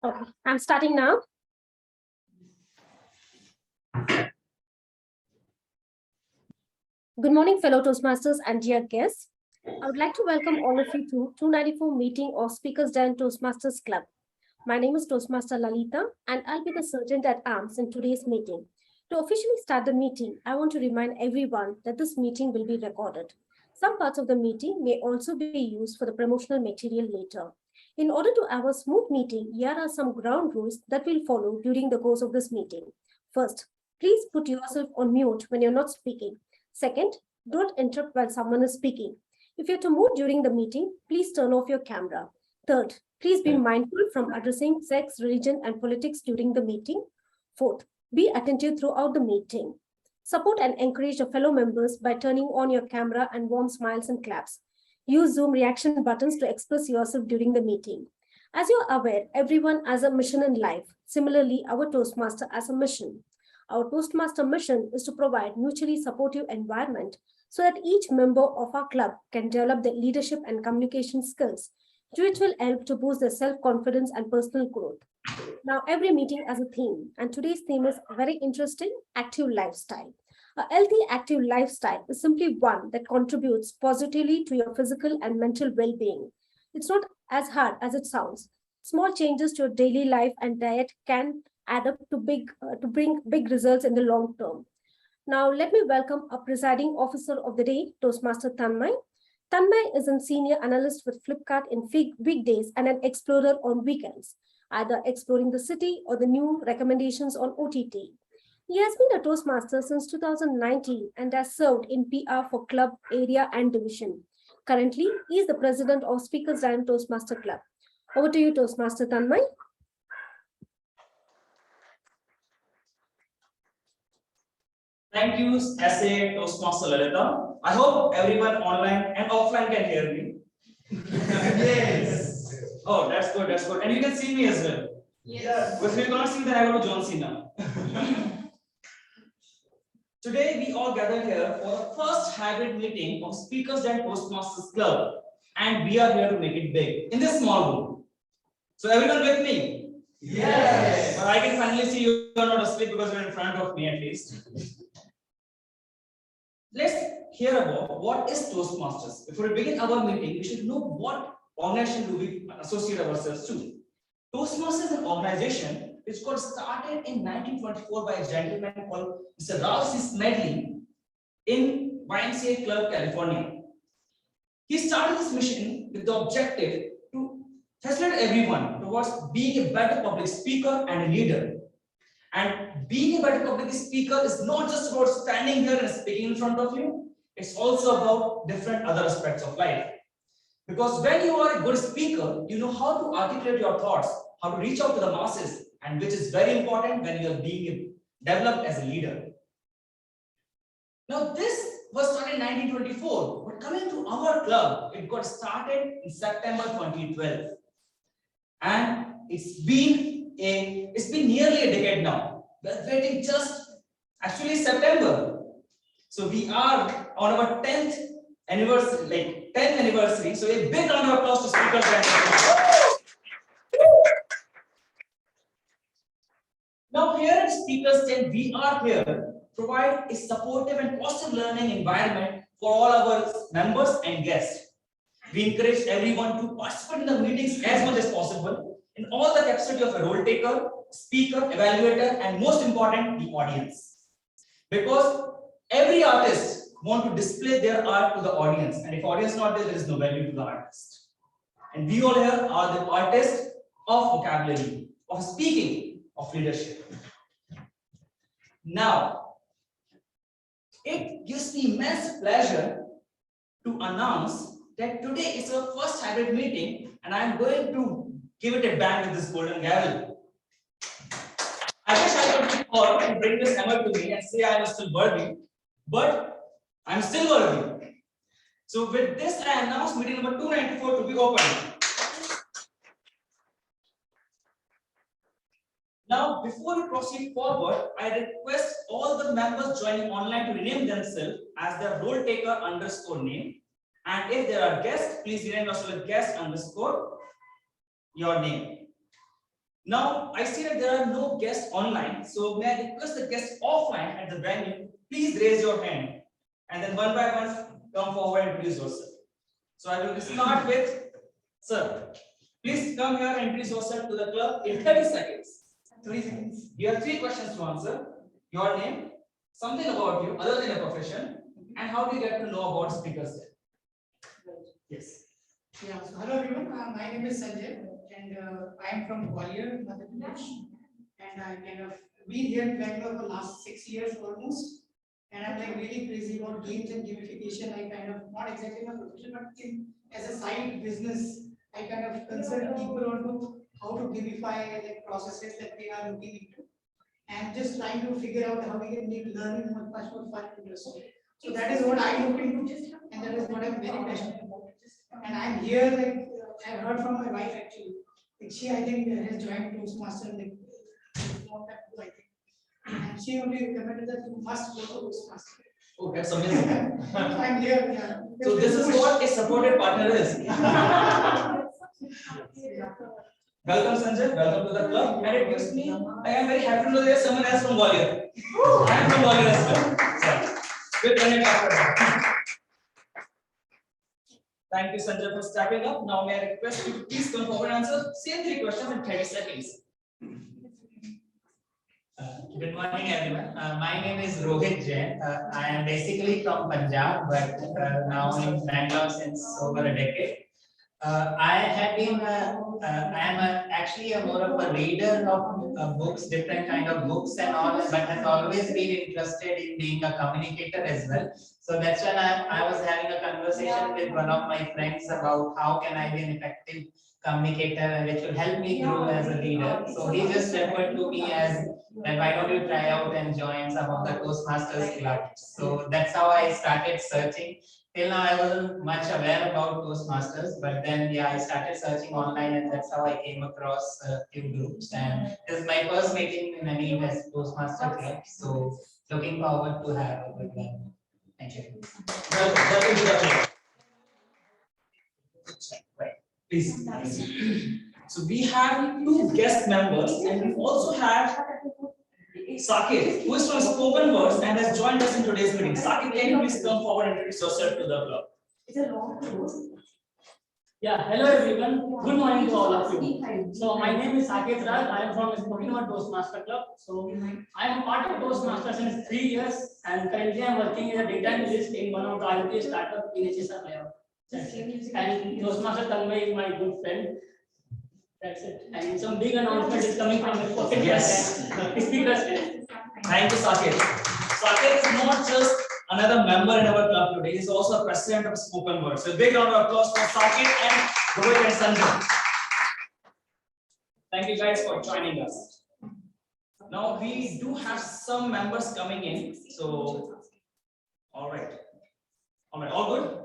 Okay, I'm starting now. Good morning, fellow Toastmasters and dear guests. I would like to welcome all of you to 294 meeting of SpeakersDen Toastmasters Club. My name is Toastmaster Lalita, and I'll be the sergeant at arms in today's meeting. To officially start the meeting, I want to remind everyone that this meeting will be recorded. Some parts of the meeting may also be used for the promotional material later. In order to have a smooth meeting, here are some ground rules that we'll follow during the course of this meeting. First, please put yourself on mute when you're not speaking. Second, don't interrupt while someone is speaking. If you're to move during the meeting, please turn off your camera. Third, please be mindful from addressing sex, religion, and politics during the meeting. Fourth, be attentive throughout the meeting. Support and encourage your fellow members by turning on your camera and warm smiles and claps. Use Zoom reaction buttons to express yourself during the meeting. As you're aware, everyone has a mission in life. Similarly, our Toastmaster has a mission. Our Toastmaster mission is to provide mutually supportive environment so that each member of our club can develop their leadership and communication skills, which will help to boost their self-confidence and personal growth. Now, every meeting has a theme, and today's theme is very interesting, active lifestyle. A healthy, active lifestyle is simply one that contributes positively to your physical and mental well-being. It's not as hard as it sounds. Small changes to your daily life and diet can add up to bring big results in the long term. Now, let me welcome our presiding officer of the day, Toastmaster Tanmay. Tanmay is a senior analyst with Flipkart in weekdays and an explorer on weekends, either exploring the city or the new recommendations on OTT. He has been a Toastmaster since 2019 and has served in PR for club, area, and division. Currently, he is the president of SpeakersDen Toastmaster Club. Over to you, Toastmaster Tanmay. Thank you, SA Toastmaster Lalita. I hope everyone online and offline can hear me. Yes. Oh, that's good, that's good. And you can see me as well. Yes. But if you can't see, then I will be John Cena. Today, we all gathered here for the first hybrid meeting of SpeakersDen Toastmasters Club. And we are here to make it big in this small room. So everyone with me? Yes. But I can finally see you are not asleep because you're in front of me at least. Let's hear about what is Toastmasters. Before we begin our meeting, we should know what organization do we associate ourselves to. Toastmasters is an organization which got started in 1924 by a gentleman called Mr. Ralph C. Smedley in YMCA Club, California. He started this mission with the objective to facilitate everyone towards being a better public speaker and a leader. And being a better public speaker is not just about standing here and speaking in front of you, it's also about different other aspects of life. Because when you are a good speaker, you know how to articulate your thoughts, how to reach out to the masses, and which is very important when you are being developed as a leader. Now, this was started in 1924, but coming to our club, it got started in September 2012. And it's been nearly a decade now. We're waiting actually September. So we are on our 10th anniversary. So a big round of applause to SpeakersDen. Now here at SpeakersDen, we are here to provide a supportive and positive learning environment for all our members and guests. We encourage everyone to participate in the meetings as much as possible in all the capacity of a role taker, speaker, evaluator, and most important, the audience. Because every artist wants to display their art to the audience, and if audience is not there, there is no value to the artist. And we all here are the artists of vocabulary, of speaking, of leadership. Now, it gives me immense pleasure to announce that today is our first hybrid meeting, and I am going to give it a bang with this golden gavel. I wish I could be called to bring this hammer to me and say I am still worthy, but I am still worthy. So with this, I announce meeting number 294 to be open. Now, before we proceed forward, I request all the members joining online to rename themselves as their role taker _name. And if there are guests, please rename yourself as guest _ your name. Now, I see that there are no guests online, so may I request the guests offline at the venue, please raise your hand. And then one by one, come forward and introduce yourself. So I will start with, sir, please come here and introduce yourself to the club in 30 seconds. 3 seconds. You have 3 questions to answer. Your name, something about you other than your profession, and how do you get to know about SpeakersDen? Yes. Yeah, so hello everyone. My name is Sanjay, and I am from Gwalior, Madhya Pradesh. And I kind of been here in Bangalore for last 6 years almost. And I'm like really crazy about games and gamification. I kind of not exactly my profession, but as a side business, I kind of consult people on how to gamify like processes that we are looking into, and just trying to figure out how we can make learning much more fun and interesting. So that is what I look into, and that is what I'm very passionate about. And I'm here, like I heard from my wife actually. Like she, I think, has joined Toastmaster like long time ago, I think. And she only recommended that you must go to Toastmaster. Oh, that's amazing. So I'm here, yeah. So this is what a supported partner is. Welcome Sanjay, welcome to the club. And it gives me, I am very happy to know there is someone else from Gwalior. I am from Gwalior as well. So, we'll connect after that. Thank you Sanjay for stepping up. Now may I request you to please come forward and answer same 3 questions in 30 seconds. Good morning, everyone. My name is Rohit Jain. I am basically from Punjab, but now in Bangalore since over a decade. I have been, I am actually a more of a reader of books, different kind of books and all, but has always been interested in being a communicator as well. So that's when I was having a conversation with one of my friends about how can I be an effective communicator which will help me grow as a leader. So he just referred to me as that why don't you try out and join some of the Toastmasters club. So that's how I started searching. Till now I wasn't much aware about Toastmasters, but then yeah, I started searching online and that's how I came across a few groups. And this is my first meeting in any Toastmaster club. So looking forward to have a good one. Thank you. Welcome to the club. Please. So we have 2 guest members and we also have Saket, who is from Spoken Words and has joined us in today's meeting. Saket, can you please come forward and introduce yourself to the club? It's a long road. Yeah, hello everyone. Good morning to all of you. So my name is Saket Raj. I am from Spoken Word Toastmaster Club. So I am part of Toastmaster since 3 years, and currently I am working as a data analyst in one of the IoT startup in HSR layout. And Toastmaster Tanmay is my good friend. That's it. And some big announcement is coming from the Spoken Word. Yes. SpeakersDen. Thank you, Saket. Saket is not just another member in our club today, he is also a president of Spoken Word. So big round of applause for Saket and Rohit and Sanjay. Thank you guys for joining us. Now we do have some members coming in. So all right, all good?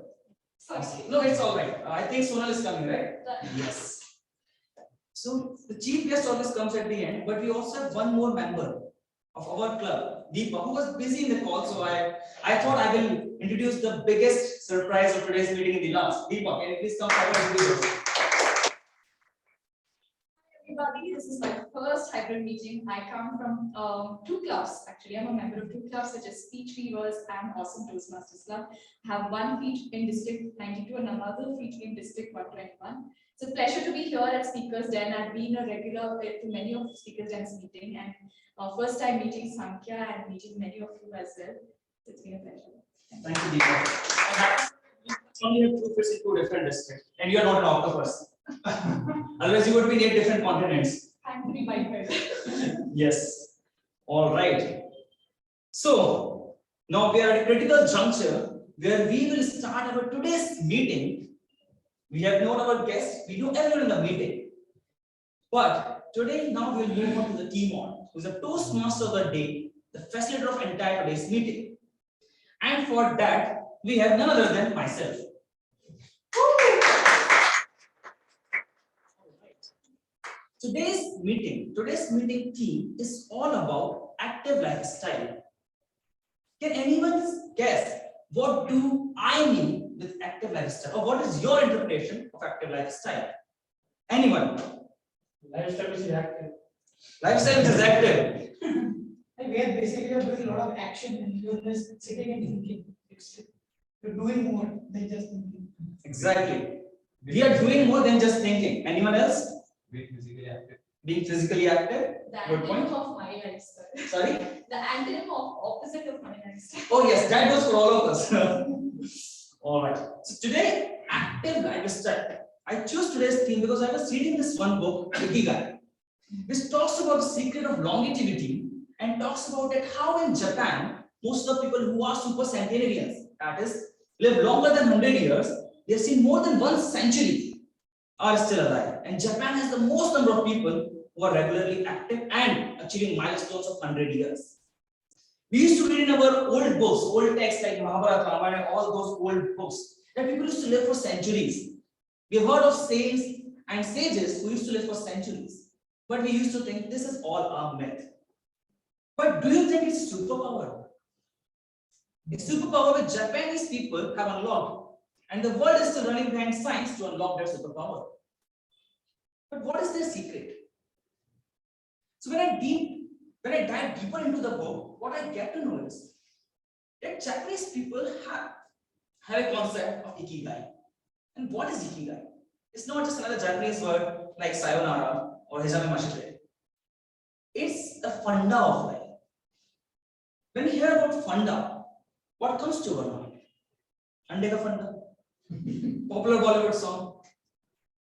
No, it's all right. I think Sonal is coming, right? Yes. So the chief guest always comes at the end, but we also have one more member of our club, Deepa, who was busy in the call. So I thought I will introduce the biggest surprise of today's meeting in the last. Deepa, can you please come forward and introduce yourself? Everybody, this is my first hybrid meeting. I come from 2 clubs. Actually, I'm a member of 2 clubs such as Speech Weavers and Awesome Toastmasters Club. I have one feat in District 92 and another feat in District 121. It's a pleasure to be here at SpeakersDen. I've been a regular to many of SpeakersDen's meeting, and first time meeting Sankhya and meeting many of you as well. It's been a pleasure. Thank you, Deepa. Only have 2 fits in 2 different districts, and you are not an octopus. Otherwise, you would be in 8 different continents. Thankfully, my friend. Yes. All right. So now we are at a critical juncture where we will start our today's meeting. We have known our guests, we know everyone in the meeting. But today, now we'll move on to the team on, who's a Toastmaster of the day, the facilitator of entire today's meeting. And for that, we have none other than myself. Today's meeting theme is all about active lifestyle. Can anyone guess what do I mean with active lifestyle, or what is your interpretation of active lifestyle? Anyone? Lifestyle is active. Lifestyle is active. We are basically doing a lot of action and you're just sitting and thinking. You're doing more than just thinking. Exactly. We are doing more than just thinking. Anyone else? Being physically active. Being physically active? The Good point. antonym of my lifestyle. Sorry? The antonym of opposite of my lifestyle. Oh yes, that goes for all of us. All right. So today, active lifestyle. I chose today's theme because I was reading this one book, Ikigai, which talks about the secret of longevity and talks about it how in Japan, most of the people who are super centenarians, that is, live longer than 100 years, they have seen more than 1 century, are still alive. And Japan has the most number of people who are regularly active and achieving milestones of 100 years. We used to read in our old books, old texts like Mahabharata, Ramayana, all those old books, that people used to live for centuries. We have heard of saints and sages who used to live for centuries. But we used to think this is all a myth. But do you think it's a superpower? It's a superpower which Japanese people have unlocked, and the world is still running behind science to unlock their superpower. But what is their secret? So when I dive deeper into the book, what I get to know is that Japanese people have a concept of Ikigai. And what is Ikigai? It's not just another Japanese word like sayonara or hijame mashite. It's a funda of life. When we hear about funda, what comes to our mind? Ande ka funda. Popular Bollywood song.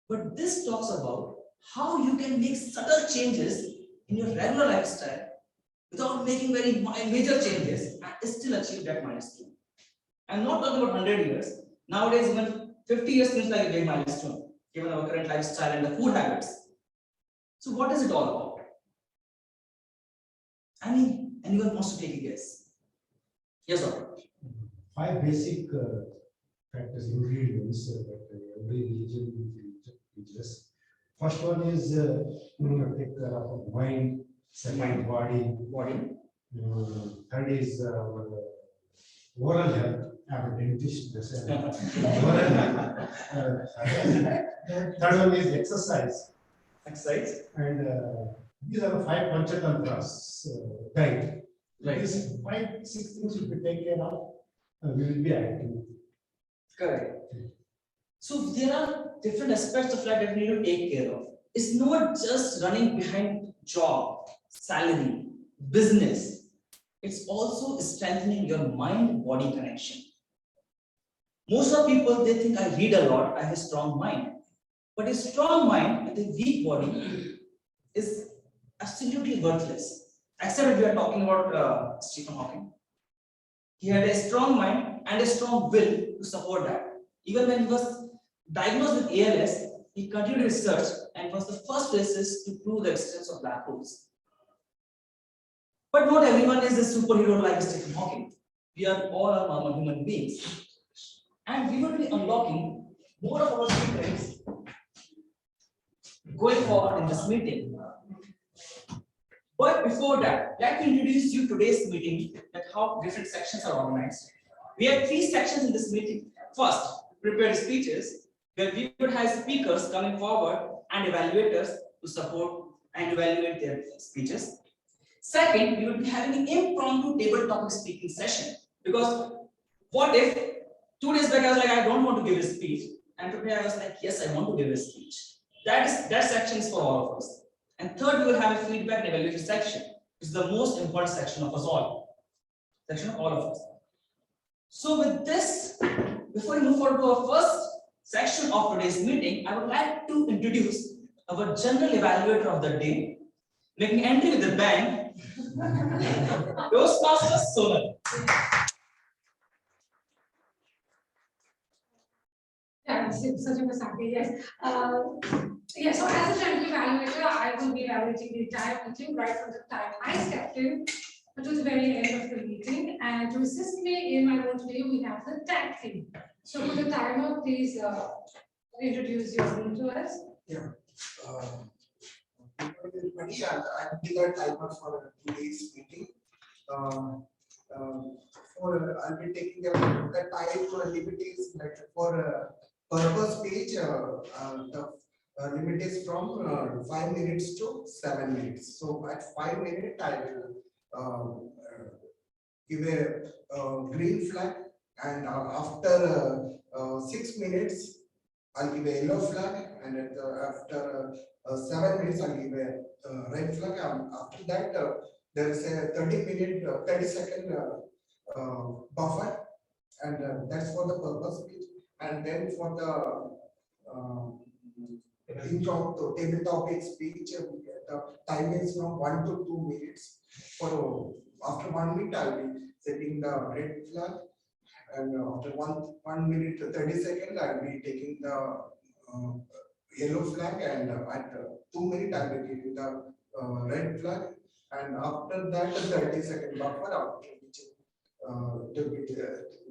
But this talks about how you can make subtle changes in your regular lifestyle without making very major changes and still achieve that milestone. I'm not talking about 100 years. Nowadays, even 50 years seems like a big milestone, given our current lifestyle and the food habits. So what is it all about? I mean, anyone wants to take a guess? Yes, doctor. 5 basic factors, ingredients that every religion teaches. First one is take care of mind, second body. Third is oral health. I'm a dentist. Oral health. Third one is exercise. Exercise. And these are the 5 panchatantras diet. Right. These 5-6 things should be taken care of. We will be active. Correct. So there are different aspects of life that we need to take care of. It's not just running behind job, salary, business. It's also strengthening your mind-body connection. Most of people, they think I read a lot, I have a strong mind. But a strong mind with a weak body is absolutely worthless. Except if we are talking about Stephen Hawking. He had a strong mind and a strong will to support that. Even when he was diagnosed with ALS, he continued research and was the first places to prove the existence of black holes. But not everyone is a superhero like Stephen Hawking. We are all normal human beings. And we will be unlocking more of our secrets going forward in this meeting. But before that, let me introduce you today's meeting and how different sections are organized. We have 3 sections in this meeting. First, prepared speeches, where we would have speakers coming forward and evaluators to support and evaluate their speeches. Second, we will be having an impromptu table topic speaking session. Because what if 2 days back I was like, I don't want to give a speech, and today I was like, yes, I want to give a speech. That section is for all of us. And third, we will have a feedback and evaluation section, which is the most important section of us all. Section of all of us. So with this, before we move forward to our first section of today's meeting, I would like to introduce our general evaluator of the day, making entry with the bang, Toastmaster Tanmay. Yeah, such a Saki, yes. Yeah, so as a general evaluator, I will be evaluating the entire meeting right from the time I stepped in to the very end of the meeting. And to assist me in my role today, we have the tag team. So for the timer, please introduce your role to us. Yeah. Everybody, I'll be the timer for today's meeting. I'll be taking the time limit is like for purpose page. The limit is from 5 minutes to 7 minutes. So at 5 minutes, I will give a green flag, and after 6 minutes, I'll give a yellow flag, and after 7 minutes, I'll give a red flag. After that, there is a 30-second buffer, and that's for the purpose speech. And then for the impromptu table topic speech, the time is from 1 to 2 minutes. For after 1 minute, I'll be setting the red flag, and after 1 minute 30 seconds, I'll be taking the yellow flag, and at 2 minutes, I'll be giving the red flag, and after that, 30-second buffer, after which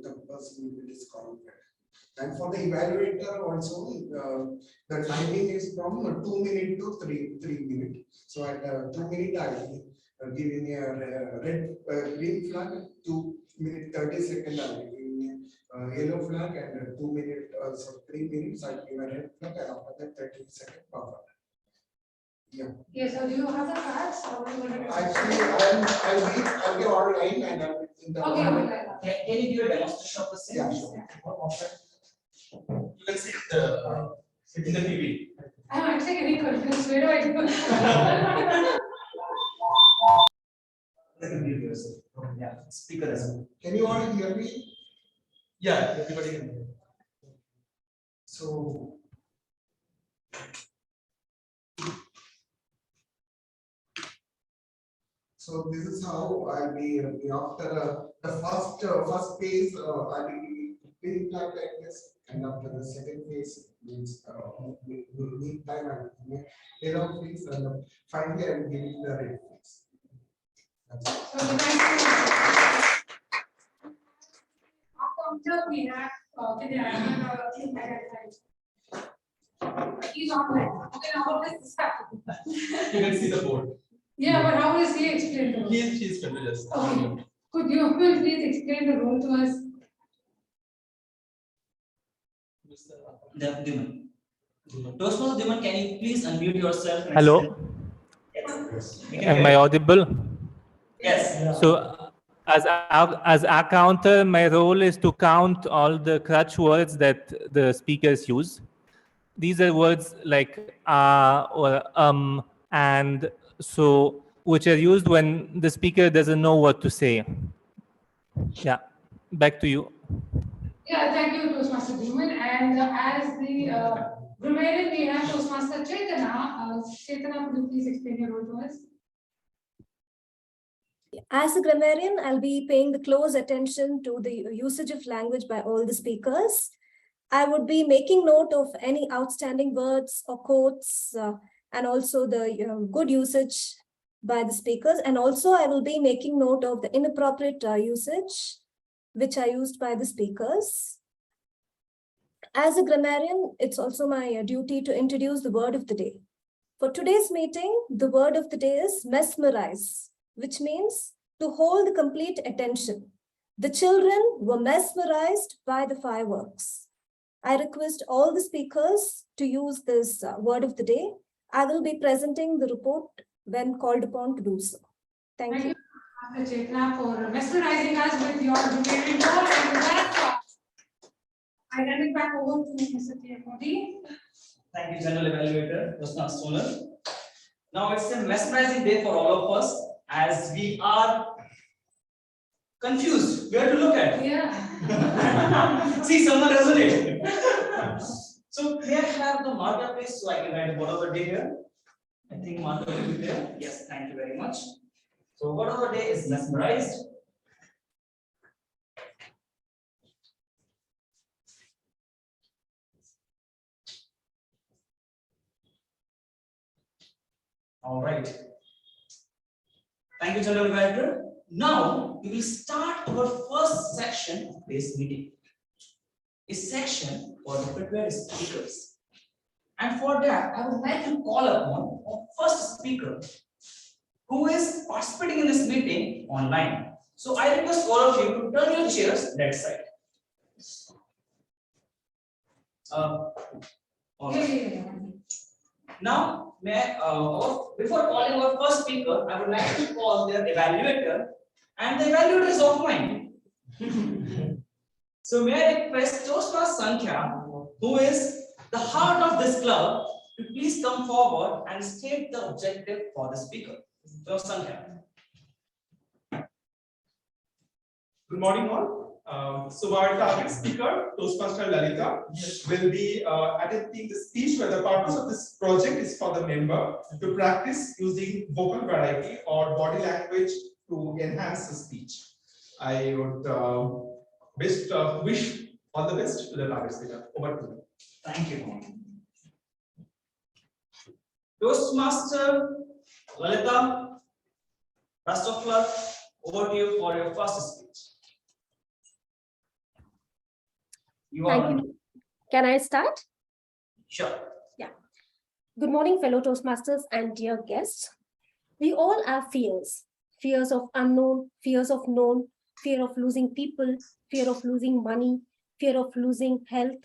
the person will be disqualified. And for the evaluator also, the timing is from 2 minutes to 3 minutes. So at 2 minutes, I will be giving a green flag, 2 minutes 30 seconds, I will be giving a yellow flag, and 2 minutes, so 3 minutes, I will give a red flag, and after that 30-second buffer. Yeah. Yes, so do you have the cards? Or you want to- Actually, I'll be online, and I'll be in the. Okay, online. Can you give a demonstration of the same? Yeah, sure. You can see the in the TV. I'm actually getting confused. Where do I go? Let me mute yourself. Yeah, speaker as well. Can you all hear me? Yeah, everybody can hear. So. So this is how I'll be after the first phase, I'll be feeling like this, and after the second phase means need time and yellow phase, and finally I'm giving the red phase. That's it. So the next after we have he's online. Okay, now what is this happening? You can see the board. Yeah, but how does he explain the role? She's going to just. Okay. Could you please explain the role to us? Diman. Toastmaster Diman, can you please unmute yourself? And Hello. Yes. Am I audible? Yes. So, as a counter, my role is to count all the crutch words that the speakers use. These are words like or and so, which are used when the speaker doesn't know what to say. Yeah, back to you. Yeah, thank you, Toastmaster Dhuman. And as the grammarian, we have Toastmaster Chetana. Chetana, could you please explain your role to us? As a grammarian, I'll be paying the close attention to the usage of language by all the speakers. I would be making note of any outstanding words or quotes, and also the good usage by the speakers. And also I will be making note of the inappropriate usage which are used by the speakers. As a grammarian, it's also my duty to introduce the word of the day. For today's meeting, the word of the day is mesmerize, which means to hold complete attention. The children were mesmerized by the fireworks. I request all the speakers to use this word of the day. I will be presenting the report when called upon to do so. Thank you. Master Chetna, for mesmerizing us with your grammarian role. And with that, I hand it back over to Mr. Modi. Thank you, General Evaluator, Toastmaster Solar. Now it's a mesmerizing day for all of us as we are confused where to look at. Yeah. See, someone resonated. So here I have the marker please, so I can write word of the day here. I think marker will be there. Yes, thank you very much. So word of the day is mesmerized. All right. Thank you, General Evaluator. Now we will start our first section of this meeting. A section for the prepared speakers. And for that, I would like to call upon our first speaker who is participating in this meeting online. So I request all of you to turn your chairs that side. All right. Now, before calling our first speaker, I would like to call their evaluator, and the evaluator is offline. So may I request Toastmaster Sankhya, who is the heart of this club, to please come forward and state the objective for the speaker. Sankhya. Good morning, all. So our target speaker, Toastmaster Lalita, will be attempting the speech where the purpose of this project is for the member to practice using vocal variety or body language to enhance the speech. I would wish all the best to the target speaker. Over to you. Thank you. Toastmaster Lalita, best of luck. Over to you for your first speech. Thank you. Can I start? Sure. Yeah. Good morning, fellow Toastmasters and dear guests. We all have fears. Fears of unknown, fears of known, fear of losing people, fear of losing money, fear of losing health.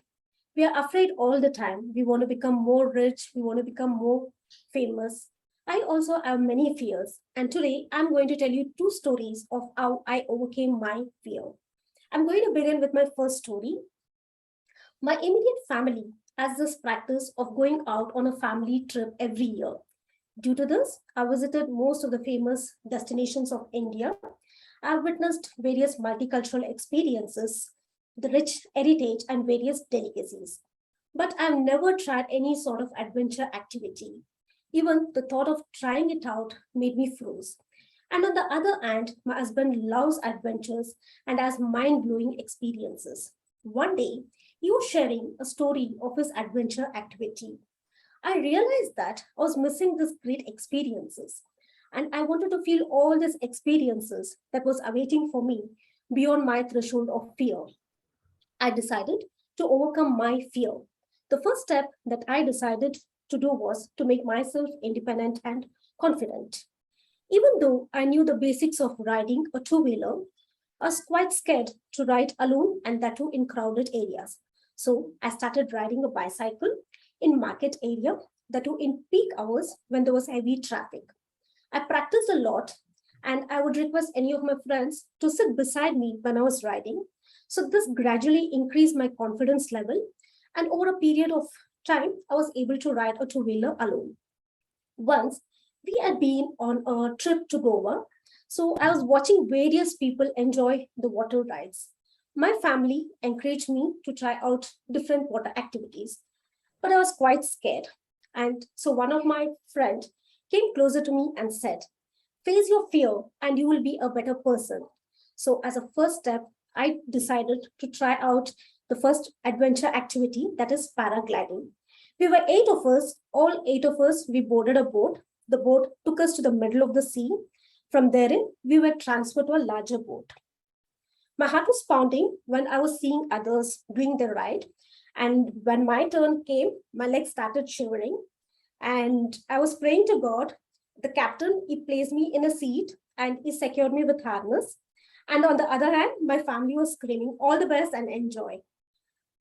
We are afraid all the time. We want to become more rich. We want to become more famous. I also have many fears. And today I'm going to tell you two stories of how I overcame my fear. I'm going to begin with my first story. My immediate family has this practice of going out on a family trip every year. Due to this, I visited most of the famous destinations of India. I've witnessed various multicultural experiences, the rich heritage, and various delicacies. But I've never tried any sort of adventure activity. Even the thought of trying it out made me froze. And on the other hand, my husband loves adventures and has mind-blowing experiences. One day, he was sharing a story of his adventure activity. I realized that I was missing these great experiences, and I wanted to feel all these experiences that was awaiting for me beyond my threshold of fear. I decided to overcome my fear. The first step that I decided to do was to make myself independent and confident. Even though I knew the basics of riding a two-wheeler, I was quite scared to ride alone and that too in crowded areas. So I started riding a bicycle in market area, that too in peak hours when there was heavy traffic. I practiced a lot and I would request any of my friends to sit beside me when I was riding. So this gradually increased my confidence level, and over a period of time, I was able to ride a two-wheeler alone. Once we had been on a trip to Goa, so I was watching various people enjoy the water rides. My family encouraged me to try out different water activities, but I was quite scared. And so one of my friends came closer to me and said, "Face your fear and you will be a better person." So as a first step, I decided to try out the first adventure activity, that is paragliding. We were 8 of us, all 8 of us, we boarded a boat. The boat took us to the middle of the sea. From therein, we were transferred to a larger boat. My heart was pounding when I was seeing others doing the ride. And when my turn came, my legs started shivering. And I was praying to God. The captain, he placed me in a seat and he secured me with harness. And on the other hand, my family was screaming, "All the best and enjoy."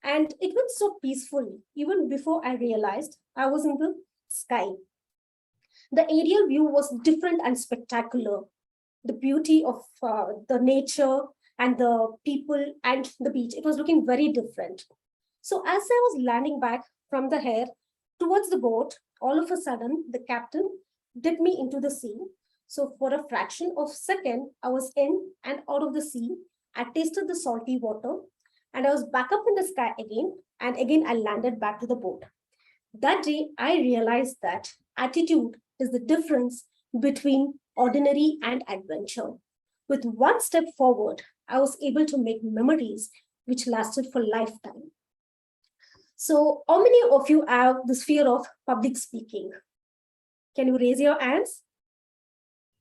And it went so peacefully, even before I realized I was in the sky. The aerial view was different and spectacular. The beauty of the nature and the people and the beach, it was looking very different. So as I was landing back from the air towards the boat, all of a sudden, the captain dipped me into the sea. So for a fraction of a second, I was in and out of the sea. I tasted the salty water and I was back up in the sky again. And again, I landed back to the boat. That day, I realized that attitude is the difference between ordinary and adventure. With one step forward, I was able to make memories which lasted for lifetime. So how many of you have this fear of public speaking? Can you raise your hands?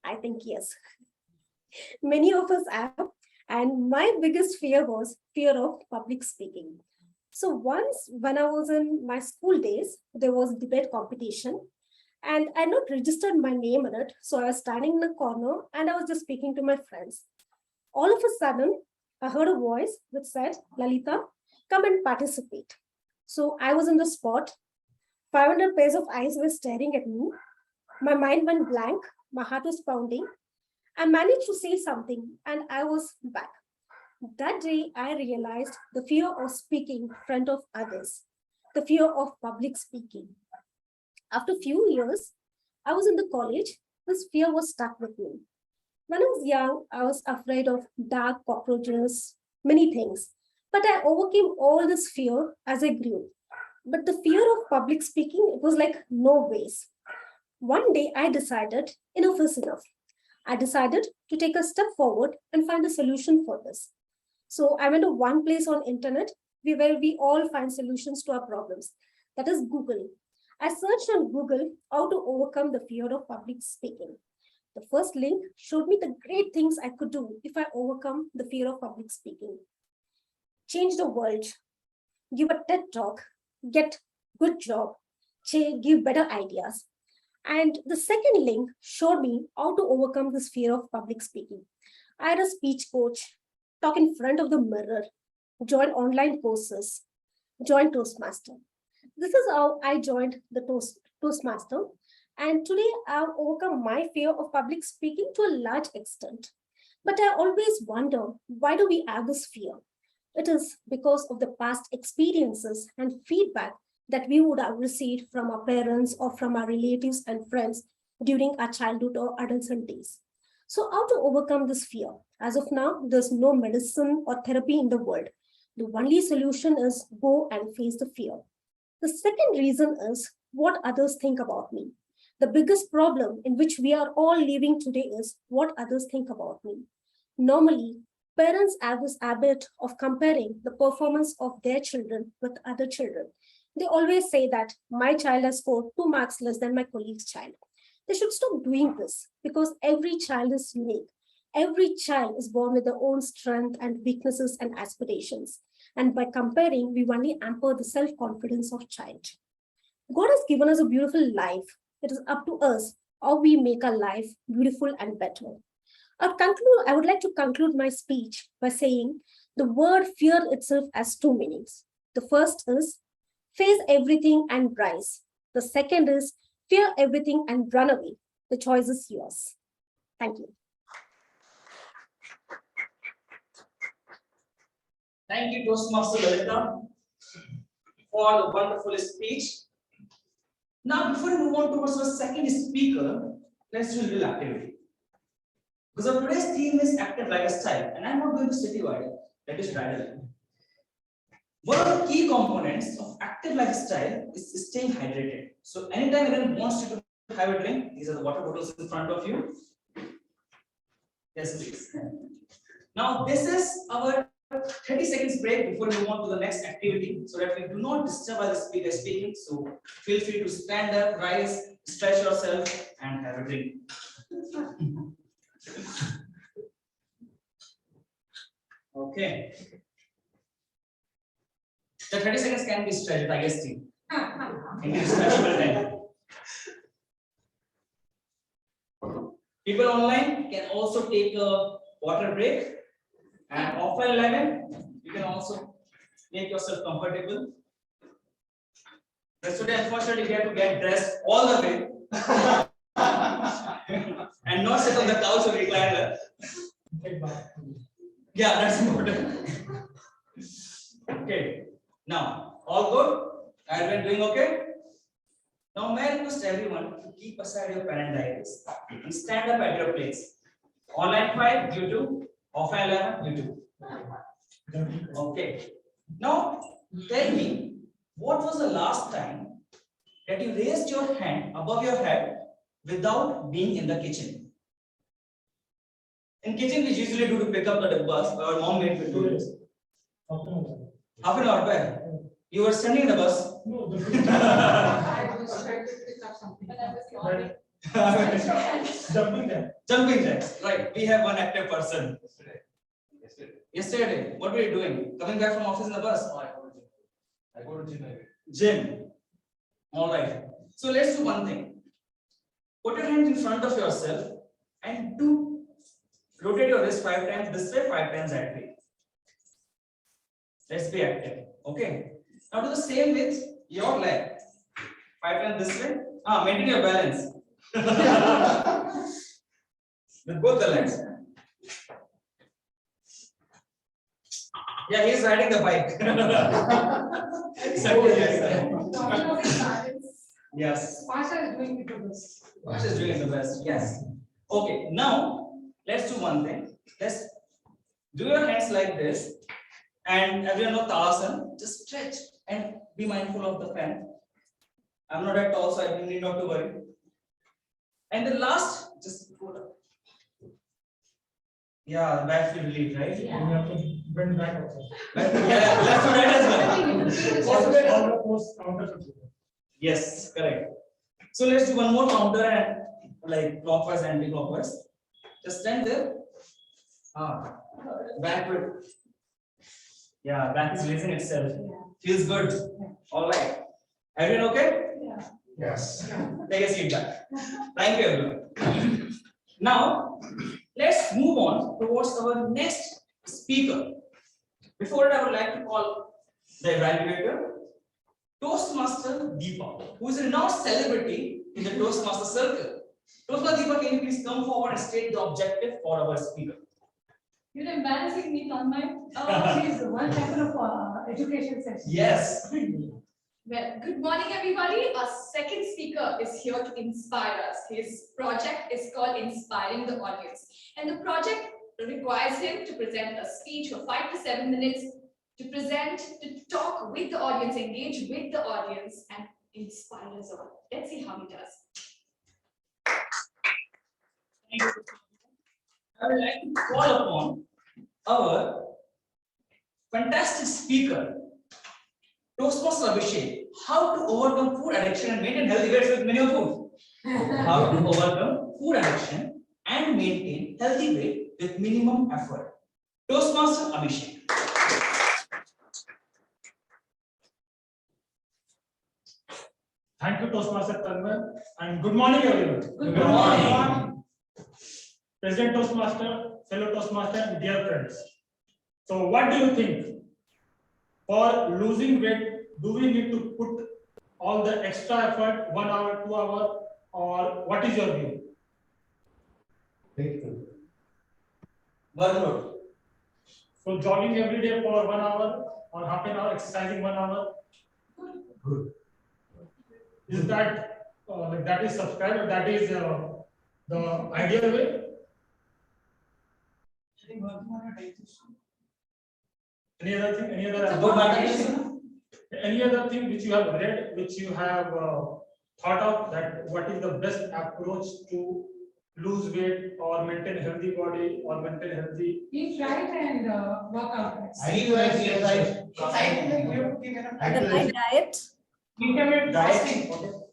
I think yes. Many of us have. And my biggest fear was fear of public speaking. So once when I was in my school days, there was a debate competition and I had not registered my name in it. So I was standing in a corner and I was just speaking to my friends. All of a sudden, I heard a voice which said, "Lalita, come and participate." So I was in the spot. 500 pairs of eyes were staring at me. My mind went blank. My heart was pounding. I managed to say something and I was back. That day, I realized the fear of speaking in front of others, the fear of public speaking. After a few years, I was in the college. This fear was stuck with me. When I was young, I was afraid of dark cockroaches, many things. But I overcame all this fear as I grew. But the fear of public speaking, it was like no ways. One day I decided enough is enough. I decided to take a step forward and find a solution for this. So I went to one place on internet where we all find solutions to our problems. That is Google. I searched on Google how to overcome the fear of public speaking. The first link showed me the great things I could do if I overcome the fear of public speaking. Change the world, give a TED talk, get good job, give better ideas. And the second link showed me how to overcome this fear of public speaking. I had a speech coach, talk in front of the mirror, join online courses, join Toastmaster. This is how I joined the Toastmaster. And today I've overcome my fear of public speaking to a large extent. But I always wonder, why do we have this fear? It is because of the past experiences and feedback that we would have received from our parents or from our relatives and friends during our childhood or adolescent days. So, how to overcome this fear? As of now, there's no medicine or therapy in the world. The only solution is go and face the fear. The second reason is what others think about me. The biggest problem in which we are all living today is what others think about me. Normally, parents have this habit of comparing the performance of their children with other children. They always say that my child has scored 2 marks less than my colleague's child. They should stop doing this because every child is unique. Every child is born with their own strength and weaknesses and aspirations. And by comparing, we only hamper the self-confidence of child. God has given us a beautiful life. It is up to us how we make our life beautiful and better. I would like to conclude my speech by saying the word fear itself has two meanings. The first is face everything and rise. The second is fear everything and run away. The choice is yours. Thank you. Thank you, Toastmaster Lalita, for the wonderful speech. Now, before we move on towards our second speaker, let's do a little activity. Because our today's theme is active like a style, and I'm not going to citywide, that is random. One of the key components of active lifestyle is staying hydrated. So anytime anyone wants you to have a drink, these are the water bottles in front of you. Yes, please. Now this is our 30 seconds break before we move on to the next activity, so that we do not disturb the speaker speaking. So feel free to stand up, rise, stretch yourself, and have a drink. Okay. The 30 seconds can be stretched, I guess, team. Into stretchable time. People online can also take a water break, and offline 11, you can also make yourself comfortable. But today, unfortunately, we have to get dressed all the way and not sit on the couch or recliner. Yeah, that's important. Okay. Now, all good? Everyone doing okay? Now, may I request everyone to keep aside your pen and diaries and stand up at your place. Online 5, you do. Offline 11, you do. Okay. Now, tell me, what was the last time that you raised your hand above your head without being in the kitchen? In kitchen, we usually do to pick up the bus. Our mom made me do it. Half an hour back. You were standing in the bus. No, I was trying to pick up something. Jumping there. Jumping jacks. Right. We have one active person. Yesterday. What were you doing? Coming back from office in the bus? I go to gym. Gym. All right. So let's do one thing. Put your hands in front of yourself and do rotate your wrist 5 times this way, 5 times that way. Let's be active. Okay. Now do the same with your leg. 5 times this way. Maintain your balance. With both the legs. Yeah, he's riding the bike. Yes. Pasha is doing it the best. Pasha is doing the best. Yes. Okay, now let's do one thing. Let's do your hands like this, and everyone know Talasana. Just stretch and be mindful of the fan. I'm not that tall, so I need not to worry. And the last, just go down. Yeah, back feel relief, right? You have to bend back also. Yeah, let's do that as well. Yes, correct. So let's do one more counter and like clockwise and anti-clockwise. Just stand there. Backward. Yeah, back is raising itself. Feels good. All right. Everyone okay? Yes. Take a seat back. Thank you, everyone. Now, let's move on towards our next speaker. Before that, I would like to call the evaluator, Toastmaster Deepa, who is a renowned celebrity in the Toastmaster circle. Toastmaster Deepa, can you please come forward and state the objective for our speaker? You're embarrassing me, Tanmay. She's one level of education session. Yes. Well, good morning, everybody. Our second speaker is here to inspire us. His project is called Inspiring the Audience. And the project requires him to present a speech of 5 to 7 minutes, to talk with the audience, engage with the audience, and inspire us all. Let's see how he does. I would like to call upon our fantastic speaker, Toastmaster Abhishek, how to overcome food addiction and maintain healthy weight with minimal food. How to overcome food addiction and maintain healthy weight with minimum effort. Toastmaster Abhishek. Thank you, Toastmaster Tanmay, and good morning, everyone. Good morning. President Toastmaster, fellow Toastmaster, and dear friends. So, what do you think? For losing weight, do we need to put all the extra effort, 1 hour, 2 hours, or what is your view? Workload. So, jogging every day for 1 hour or half an hour, exercising 1 hour. Good. Is that like that is subscribed, or that is the ideal way? Any other thing? Any other thing which you have read, which you have thought of, that what is the best approach to lose weight or maintain a healthy body or maintain healthy? Eat right and work out. I The right diet. Intermittent fasting.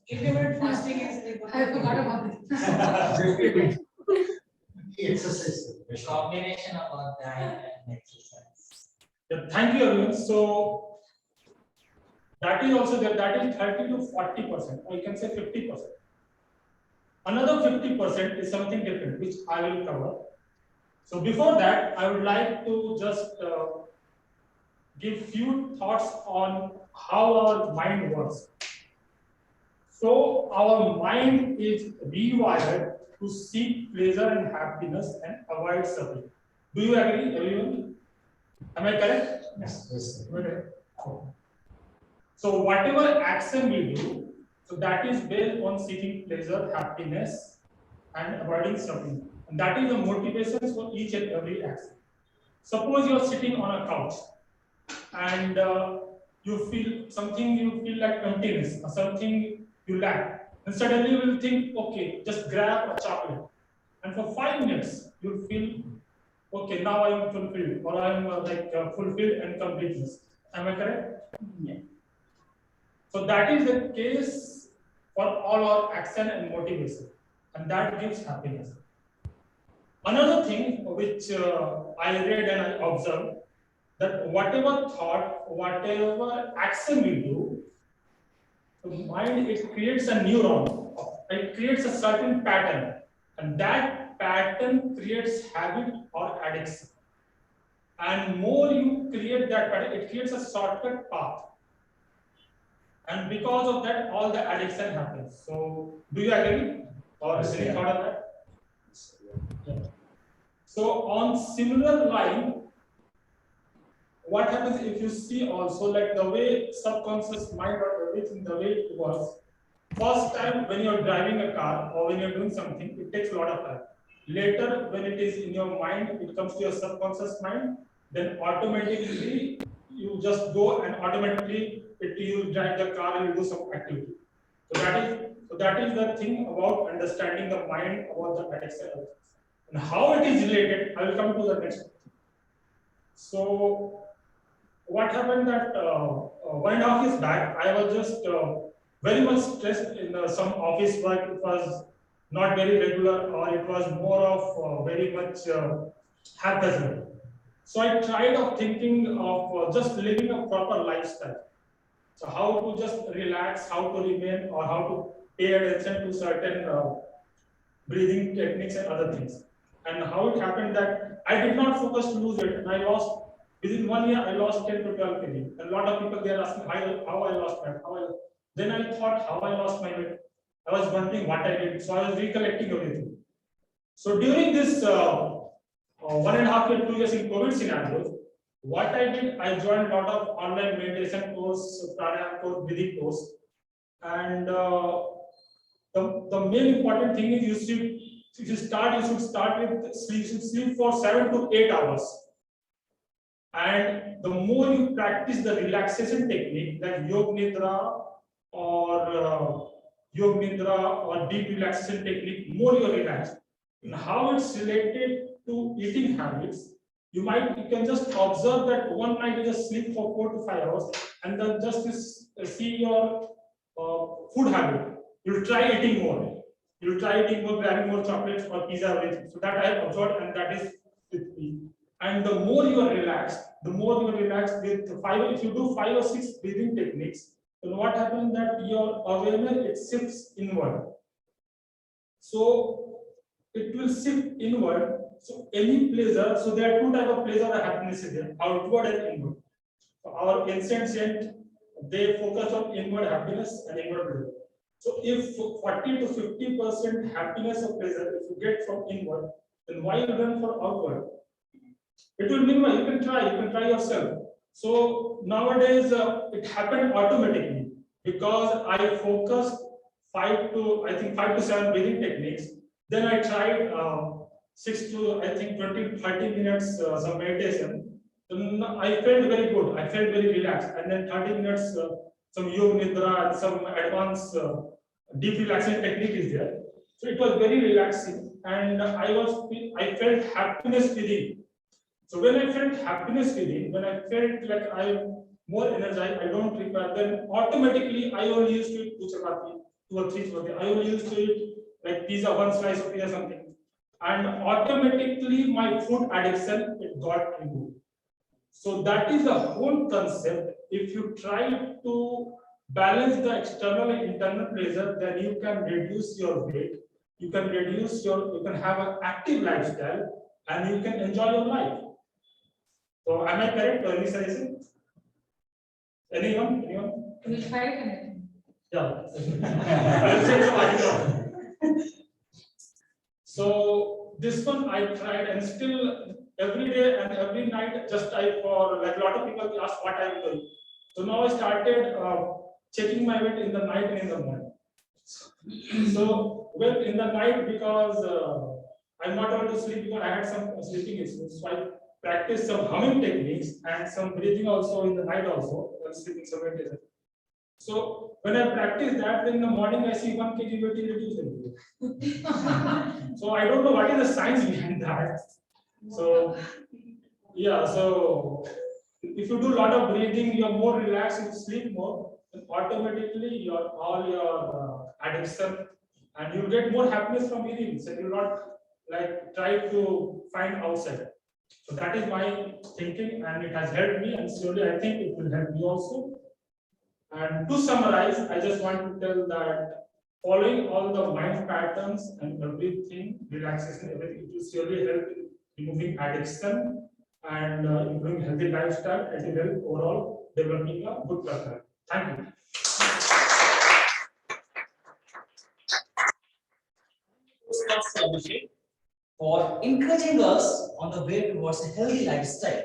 Intermittent fasting is. I forgot about this. Exercise. The combination of diet and exercise. Yeah, thank you, everyone. So that is also there. That is 30 to 40%, or you can say 50%. Another 50% is something different, which I will cover. So before that, I would like to just give few thoughts on how our mind works. So our mind is rewired to seek pleasure and happiness and avoid suffering. Do you agree, everyone? Am I correct? Yes. Okay. So whatever action we do, so that is based on seeking pleasure, happiness, and avoiding suffering. And that is the motivation for each and every action. Suppose you are sitting on a couch and you feel like emptiness or something you lack. And suddenly you will think, okay, just grab a chocolate. And for 5 minutes, you'll feel, okay, now I am fulfilled, or I am fulfilled and completeness. Am I correct? Yeah. So that is the case for all our action and motivation, and that gives happiness. Another thing which I read and I observed, that whatever thought, whatever action we do, the mind, it creates a neuron, it creates a certain pattern, and that pattern creates habit or addiction. And more you create that pattern, it creates a shortcut path. and because of that, all the addiction happens. So, do you agree? Or is any thought on that? Yeah. So, on similar line, what happens if you see also like the way subconscious mind or everything, the way it works. First time when you're driving a car or when you're doing something, it takes a lot of time. Later, when it is in your mind, it comes to your subconscious mind, then automatically you just go and automatically you drive the car and you do some activity. So that is the thing about understanding the mind about the addiction. And how it is related, I will come to the next. So what happened that 1.5 years back, I was just very much stressed in some office work. It was not very regular, or it was more of very much haphazard. So I tried of thinking of just living a proper lifestyle. So how to just relax, how to remain, or how to pay attention to certain breathing techniques and other things. And how it happened that I did not focus to lose it, and I lost. Within 1 year, I lost 10 to 12 kg. And a lot of people they are asking how I lost weight. Then I thought how I lost my weight. I was wondering what I did. So I was recollecting everything. So during this 1.5 year, 2 years in COVID scenario, what I did, I joined a lot of online meditation course, pranayama course, breathing course, and the main important thing is you should start with sleep. You should sleep for 7 to 8 hours. And the more you practice the relaxation technique like Yog Nidra or deep relaxation technique, more you relax. And how it's related to eating habits, you can just observe that one night you just sleep for 4 to 5 hours, and then just see your food habit. You'll try eating more. You'll try eating more, grabbing more chocolates or pizza or anything. So that I have observed, and that is with me. And the more you are relaxed, with 5, if you do 5 or 6 breathing techniques, then what happens that your awareness it shifts inward. So it will shift inward. So any pleasure, so there are 2 types of pleasure or happiness here, outward and inward. So our ancient saint, they focus on inward happiness and inward pleasure. So if 40 to 50% happiness or pleasure, if you get from inward, then why you run for outward? It will minimize. You can try yourself. So nowadays it happened automatically because I focused 5 to 7 breathing techniques. Then I tried 6 to 20 30 minutes some meditation. Then I felt very good. I felt very relaxed. And then 30 minutes some yoga nidra and some advanced deep relaxation technique is there. So it was very relaxing, and I felt happiness within. So when I felt happiness within, when I felt like I'm more energized, I don't require, then automatically I only used to eat 2 chapati, 2 or 3 chapati. I only used to eat like pizza, 1 slice of pizza, something. And automatically my food addiction, it got removed. So that is the whole concept. If you try to balance the external and internal pleasure, then you can reduce your weight. You can have an active lifestyle, and you can enjoy your life. So am I correct? Or any suggestion? Anyone? We'll try it. Yeah. I'll say some idea. So this one I tried, and still every day and every night, just for like a lot of people ask what I'm doing. So now I started checking my weight in the night and in the morning. So well, in the night because I'm not able to sleep because I had some sleeping issues. So I practiced some humming techniques and some breathing also in the night also while sleeping some meditation. So when I practice that, then in the morning I see 1 kg weight reduced. So I don't know what is the science behind that. So yeah, so if you do a lot of breathing, you're more relaxed, you sleep more, then automatically all your addiction, and you'll get more happiness from within. So you'll not like try to find outside. So that is my thinking, and it has helped me, and surely I think it will help you also. And to summarize, I just want to tell that following all the mind patterns and everything, relaxation, everything, it will surely help in removing addiction and improving healthy lifestyle, and it will help overall developing a good personality. Thank you. Toastmaster Abhishek for encouraging us on the way towards a healthy lifestyle.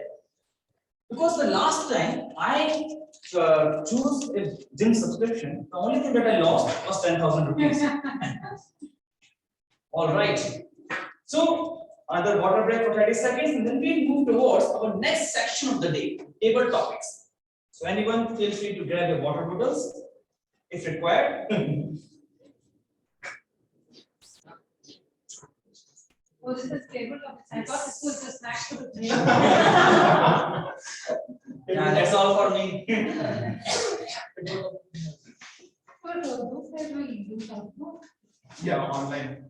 Because the last time I chose a gym subscription, the only thing that I lost was 10,000 rupees. All right. So another water break for 30 seconds, and then we move towards our next section of the day, table topics. So anyone feel free to grab your water bottles if required. Oh, this is table topics. I thought this was the snack for the table. Yeah, that's all for me. But those guys will do something. Yeah, online.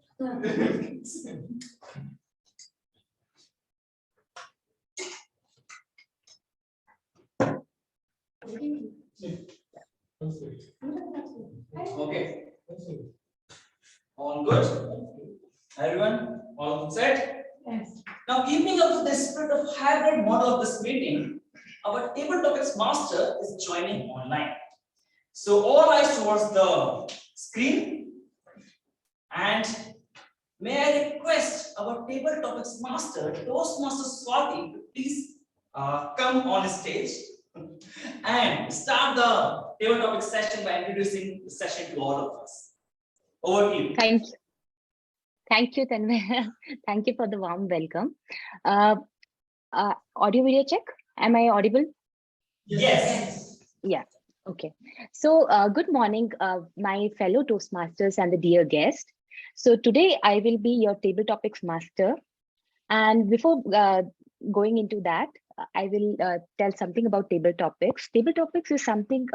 Okay. All good? Everyone, all set? Yes. Now, keeping up with the spirit of hybrid model of this meeting, our table topics master is joining online. So all eyes towards the screen, and may I request our table topics master, Toastmaster Swati, to please come on stage and start the table topics session by introducing the session to all of us. Over to you. Thank you. Thank you, Tanmay. Thank you for the warm welcome. Audio video check. Am I audible? Yes. Yeah. Okay. So good morning, my fellow Toastmasters and the dear guest. So today I will be your table topics master. And before going into that, I will tell something about table topics. Table topics is something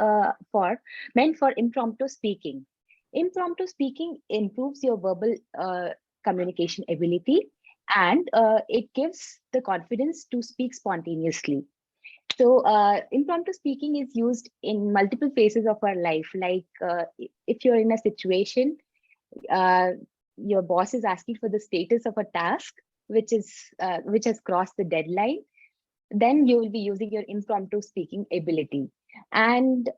meant for impromptu speaking. Impromptu speaking improves your verbal communication ability, and it gives the confidence to speak spontaneously. So impromptu speaking is used in multiple phases of our life. Like if you're in a situation, your boss is asking for the status of a task, which has crossed the deadline, then you will be using your impromptu speaking ability. And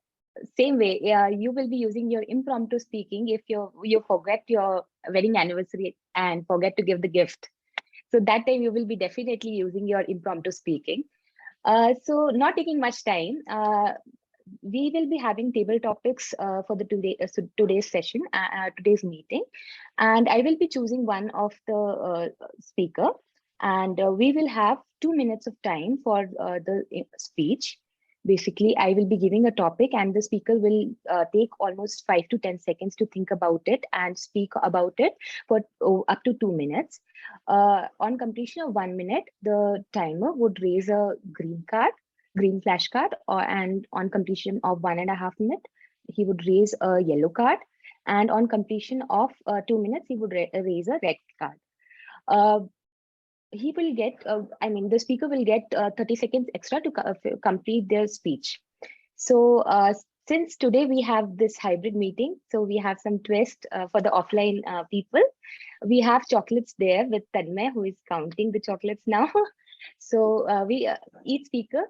same way, you will be using your impromptu speaking if you forget your wedding anniversary and forget to give the gift. So that time you will be definitely using your impromptu speaking. So not taking much time, we will be having table topics for the today's session, today's meeting, and I will be choosing one of the speaker, and we will have 2 minutes of time for the speech. Basically, I will be giving a topic, and the speaker will take almost 5 to 10 seconds to think about it and speak about it for up to 2 minutes. On completion of 1 minute, the timer would raise a green flash card, and on completion of 1.5 minutes, he would raise a yellow card, and on completion of 2 minutes, he would raise a red card. He will get, the speaker will get 30 seconds extra to complete their speech. So since today we have this hybrid meeting, so we have some twist for the offline people. We have chocolates there with Tanmay, who is counting the chocolates now. So each speaker,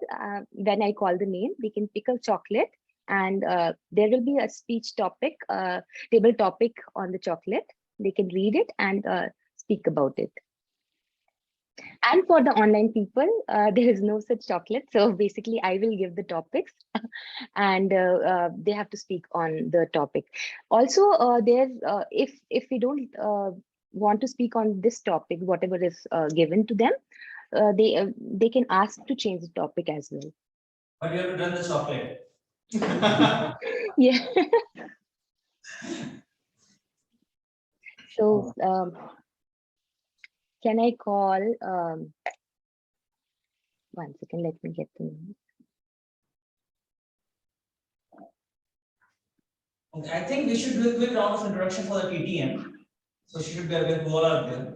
when I call the name, they can pick a chocolate, and there will be a speech topic, table topic on the chocolate. They can read it and speak about it. And for the online people, there is no such chocolate. So basically, I will give the topics and they have to speak on the topic. Also, if we don't want to speak on this topic, whatever is given to them, they can ask to change the topic as well. But you have to run the chocolate. Yeah. So can I call, 1 second, let me get the name. Okay, I think we should do a quick round of introduction for the TTM. So she should be aware who all are there.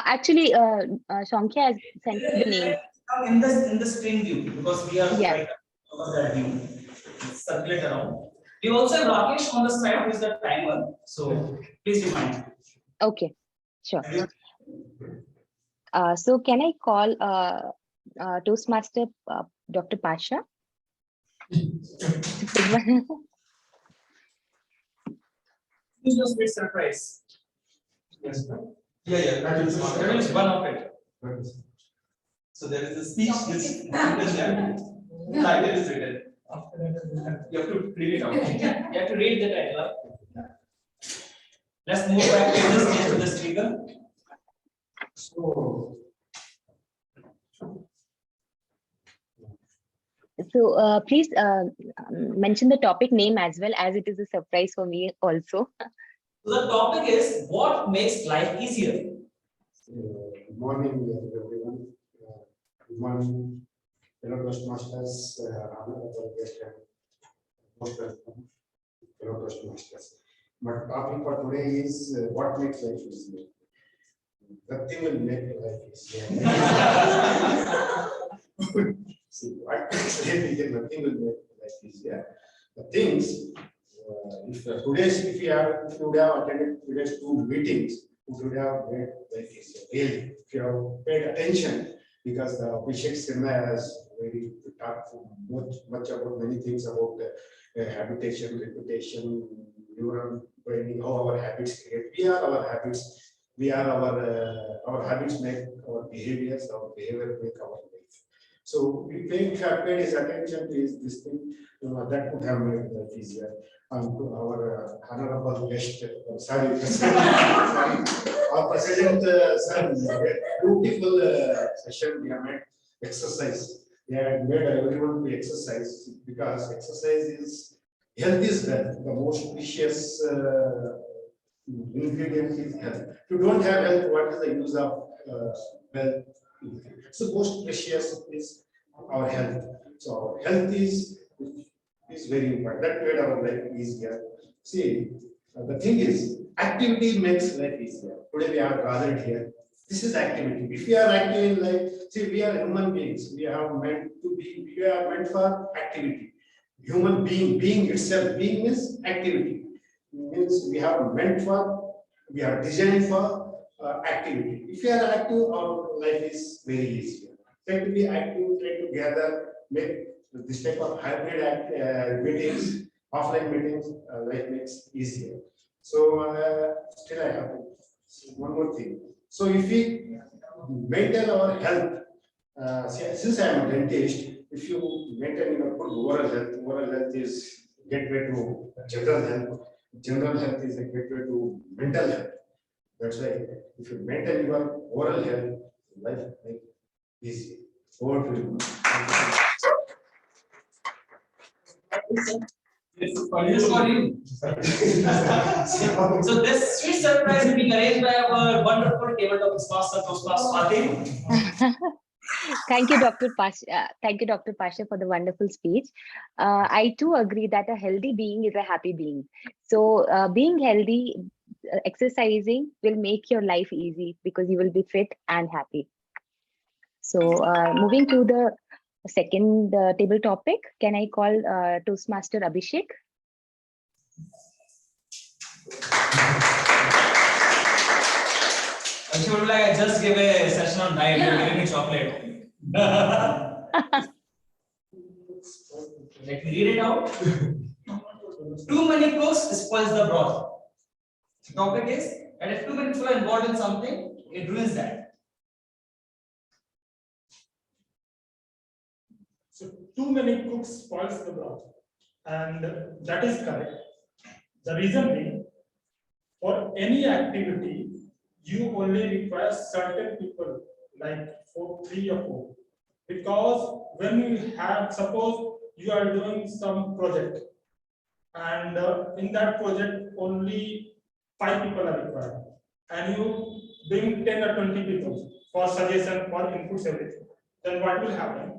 Actually, Shankya has sent me the name. In the screen view, because we are right over that view. Circulate around. We also have Rakesh on the side, who is the timer. So please remind. Okay, sure. So can I call Toastmaster Dr. Pasha? This was a great surprise. Yes, sir. Yeah. That is There is one of it. That is- So there is a speech which is written. Title is written. You have to read it out. You have to read the title out. Let's move back to the speech to the speaker. So, So please mention the topic name as well, as it is a surprise for me also. So the topic is what makes life easier. good morning, everyone. Good morning, fellow Toastmasters, honorable guest, and most welcome, fellow Toastmasters. My topic for today is what makes life easier. Nothing will make life easier. See, what makes life easier? Nothing will make life easier. The things, if you would have attended today's two meetings, you would have made life easier. Really, if you have paid attention, because the Abhishek Tanmay has very talked much about many things about habitation, reputation, neuron training, how our habits create. We are our habits. We are our habits make our behaviors. Our behavior make our life. So if have paid his attention to this thing, that would have made life easier. And to our honorable guest, sorry, our president, beautiful session. We have made exercise. We have made everyone to exercise, because exercise is health is wealth. The most precious ingredient is health. If you don't have health, what is the use of wealth? So most precious is our health. So our health is very important. That made our life easier. See, the thing is, activity makes life easier. Today we are gathered here. This is activity. If we are active in life, see, we are human beings. We are meant to be. We are meant for activity. Human being itself, being is activity. Means we are meant for, we are designed for activity. If you are active, our life is very easier. Try to be active, try to gather, make this type of hybrid meetings, offline meetings, life makes easier. So still I have one more thing. So if we maintain our health, since I am a dentist, if you maintain your good oral health is gateway to general health. General health is a gateway to mental health. That's why if you maintain your oral health, life is easy. Over to you. It's for you. So this sweet surprise is being arranged by our wonderful tabletop master, Toastmaster Tanmay. Thank you, Dr. Pasha, for the wonderful speech. I too agree that a healthy being is a happy being. So being healthy, exercising will make your life easy, because you will be fit and happy. So moving to the second table topic, can I call Toastmaster Abhishek? She would like, I just give a session on diet, you're giving me chocolate. Let me read it out. Too many cooks spoils the broth. The topic is that if too many people are involved in something, it ruins that. So too many cooks spoils the broth, and that is correct. The reason being, for any activity, you only require certain people, like 3 or 4, because when you have, suppose you are doing some project, and in that project only 5 people are required, and you bring 10 or 20 people for suggestion, for inputs, everything, then what will happen?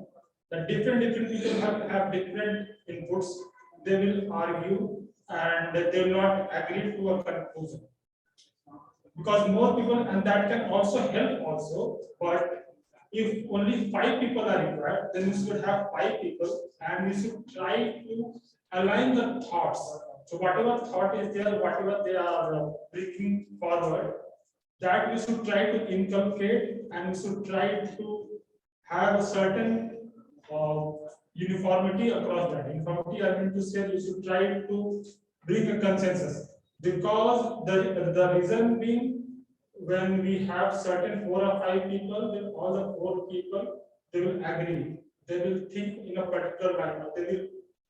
The different people have different inputs. They will argue and they will not agree to a conclusion, because more people, and that can also help also. But if only 5 people are required, then we should have 5 people, and we should try to align the thoughts. So whatever thought is there, whatever they are bringing forward, that we should try to inculcate, and we should try to have a certain uniformity across that. Uniformity, I mean to say, you should try to bring a consensus, because the reason being, when we have certain 4 or 5 people, then all the 4 people, they will agree. They will think in a particular manner. They will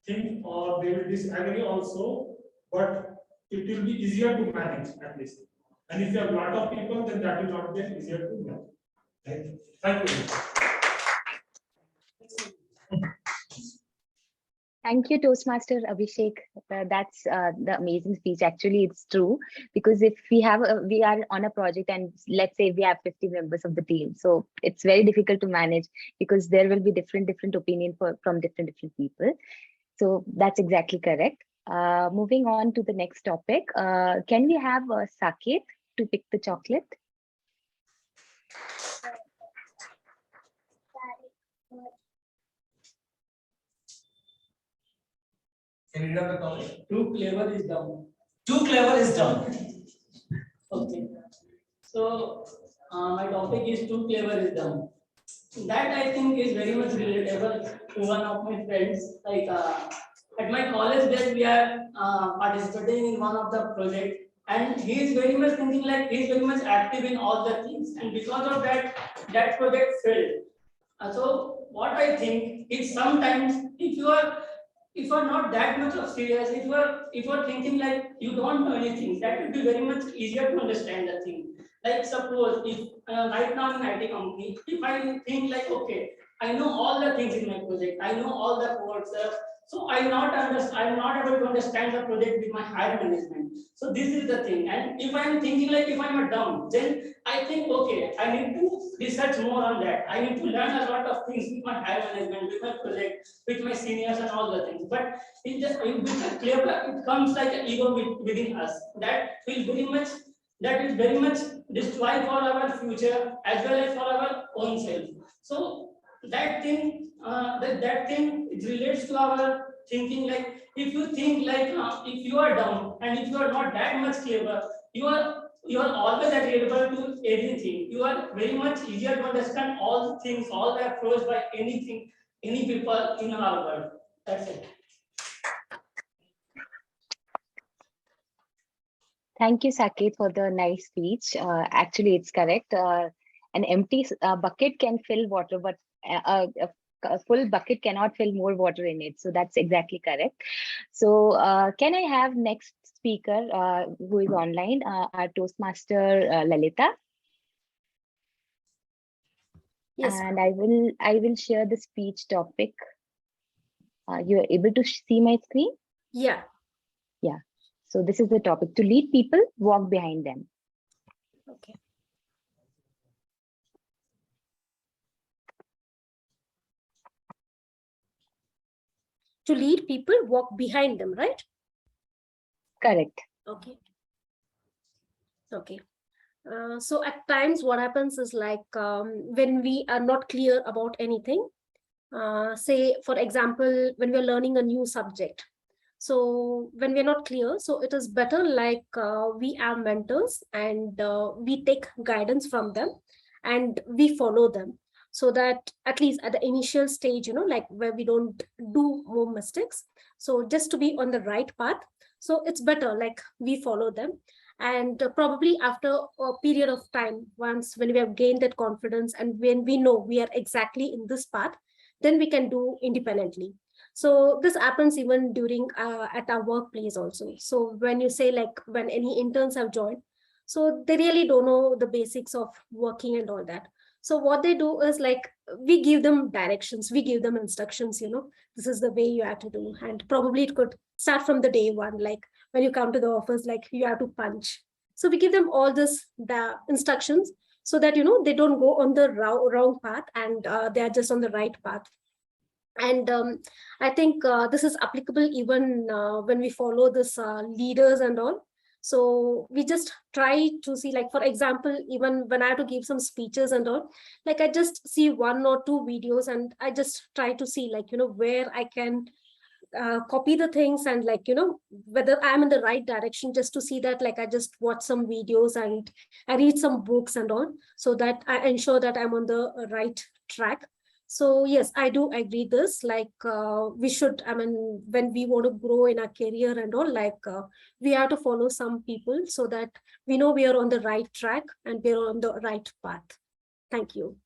think or they will disagree also, but it will be easier to manage at least. And if you have a lot of people, then that will not be easier to manage. Thank you. Thank you. Thank you, Toastmaster Abhishek. That's the amazing speech. Actually, it's true, because if we are on a project and let's say we have 50 members of the team, so it's very difficult to manage because there will be different opinion from different people. So that's exactly correct. Moving on to the next topic, can we have Saket to pick the chocolate? Can you read out the topic? Too clever is down. Too clever is done. Okay. So my topic is too clever is done. That I think is very much relatable to one of my friends. Like at my college days, we are participating in one of the project, and he is very much thinking like he is very much active in all the things, and because of that, that project failed. So what I think is sometimes if you are not that much of serious, if you are thinking like you don't know anything, that will be very much easier to understand the thing. Like suppose if right now in IT company, if I think like okay, I know all the things in my project, I know all the codes, so I'm not able to understand the project with my higher management. So this is the thing. And if I'm thinking like if I'm a dumb, then I think okay, I need to research more on that. I need to learn a lot of things with my higher management, with my project, with my seniors and all the things. But with the clear, it comes like an ego within us. That will very much destroy for our future as well as for our own self. So that thing that thing it relates to our thinking. Like if you think like if you are dumb and if you are not that much clever, you are always agreeable to anything. You are very much easier to understand all the things, all the approach by anything, any people in our world. That's it. Thank you, Saket, for the nice speech. Actually, it's correct. An empty bucket can fill water, but a full bucket cannot fill more water in it. So that's exactly correct. So can I have next speaker who is online, our Toastmaster Lalita? Yes. And I will share the speech topic. You are able to see my screen? Yeah. Yeah. So this is the topic: to lead people, walk behind them. Okay. To lead people, walk behind them, right? Correct. Okay. Okay. So at times what happens is like when we are not clear about anything, say for example, when we're learning a new subject. So when we're not clear, so it is better like we are mentors and we take guidance from them and we follow them, so that at least at the initial stage, like where we don't do more mistakes. So just to be on the right path. So it's better like we follow them. And probably after a period of time, when we have gained that confidence and when we know we are exactly in this path, then we can do independently. So this happens even during at our workplace also. So when you say like when any interns have joined, so they really don't know the basics of working and all that. So what they do is like we give them directions, we give them instructions, this is the way you have to do. And probably it could start from the day one, like when you come to the office, like you have to punch. So we give them all the instructions so that, they don't go on the wrong path and they are just on the right path. And I think this is applicable even when we follow this leaders and all. So we just try to see, like, for example, even when I have to give some speeches and all, like I just see 1 or 2 videos and I just try to see like, where I can copy the things and like, whether I'm in the right direction, just to see that like I just watch some videos and I read some books and all, so that I ensure that I'm on the right track. So yes, I do agree this, like we should, I mean, when we want to grow in our career and all, like we have to follow some people so that we know we are on the right track and we're on the right path. Thank you.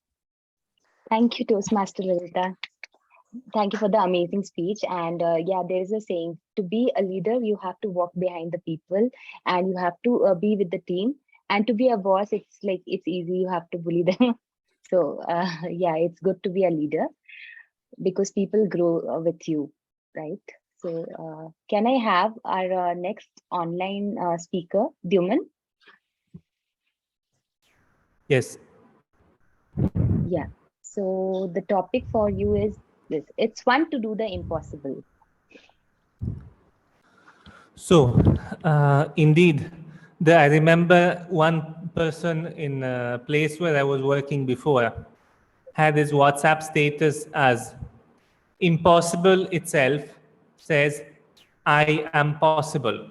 Thank you, Toastmaster Lalita. Thank you for the amazing speech. And yeah, there is a saying, to be a leader, you have to walk behind the people and you have to be with the team. And to be a boss, it's like, it's easy, you have to bully them. So yeah, it's good to be a leader because people grow with you, right? So can I have our next online speaker, Dyuman? Yes. Yeah. So the topic for you is this. It's fun to do the impossible. So, indeed, I remember one person in a place where I was working before had his WhatsApp status as impossible itself says, I am possible.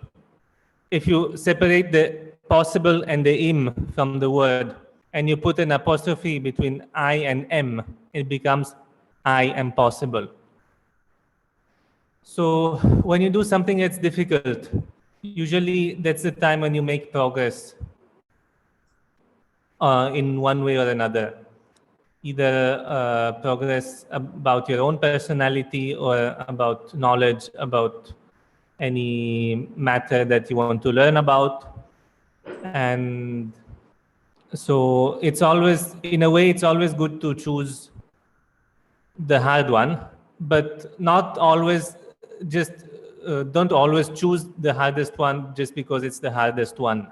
If you separate the possible and the im from the word and you put an apostrophe between I and m, it becomes I am possible. So when you do something that's difficult, usually that's the time when you make progress in one way or another. Either progress about your own personality or about knowledge about any matter that you want to learn about. And so it's always, in a way, it's always good to choose the hard one, but not always just don't always choose the hardest one just because it's the hardest one.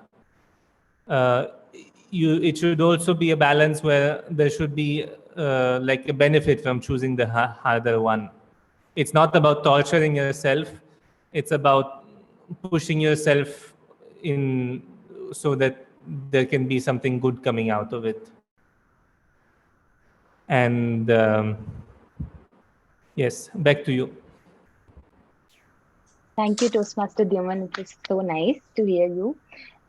It should also be a balance where there should be like a benefit from choosing the harder one. It's not about torturing yourself. It's about pushing yourself in so that there can be something good coming out of it. And yes, back to you. Thank you, Toastmaster Dyuman. It was so nice to hear you.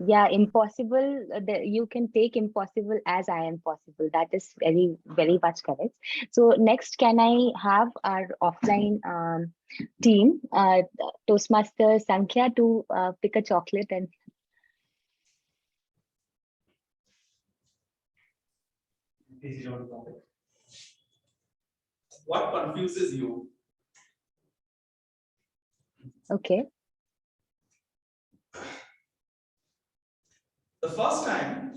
Yeah, impossible. You can take impossible as I am possible. That is very, very much correct. So next, can I have our offline team, Toastmaster Sankhya, to pick a chocolate and. What confuses you? Okay. The first time,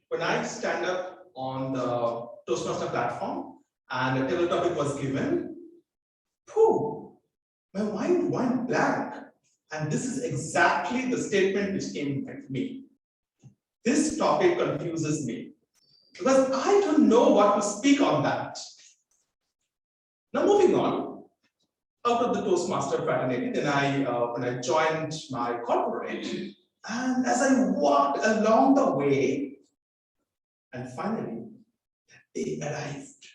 when I stand up on the Toastmaster platform and a table topic was given, my mind went blank. And this is exactly the statement which came at me. This topic confuses me because I don't know what to speak on that. Now moving on, out of the Toastmaster fraternity, then when I joined my corporate, and as I walked along the way, and finally, the day arrived,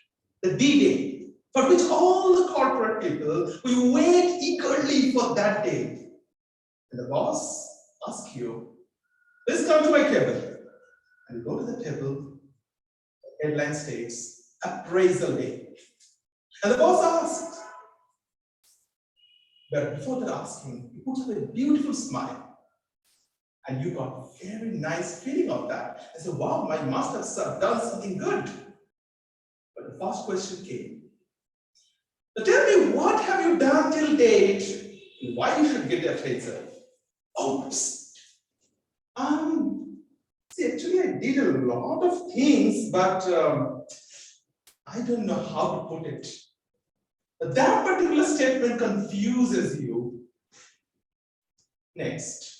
the D-Day, for which all the corporate people will wait eagerly for that day. And the boss asks you, please come to my table. And you go to the table, the headline states, appraisal day. And the boss asks, but before that asking, he puts up a beautiful smile. And you got a very nice feeling of that. I said, wow, my master has done something good. But the first question came. So tell me, what have you done till date? And why you should get the appraisal? Oops. See, actually, I did a lot of things, but I don't know how to put it. But that particular statement confuses you. Next,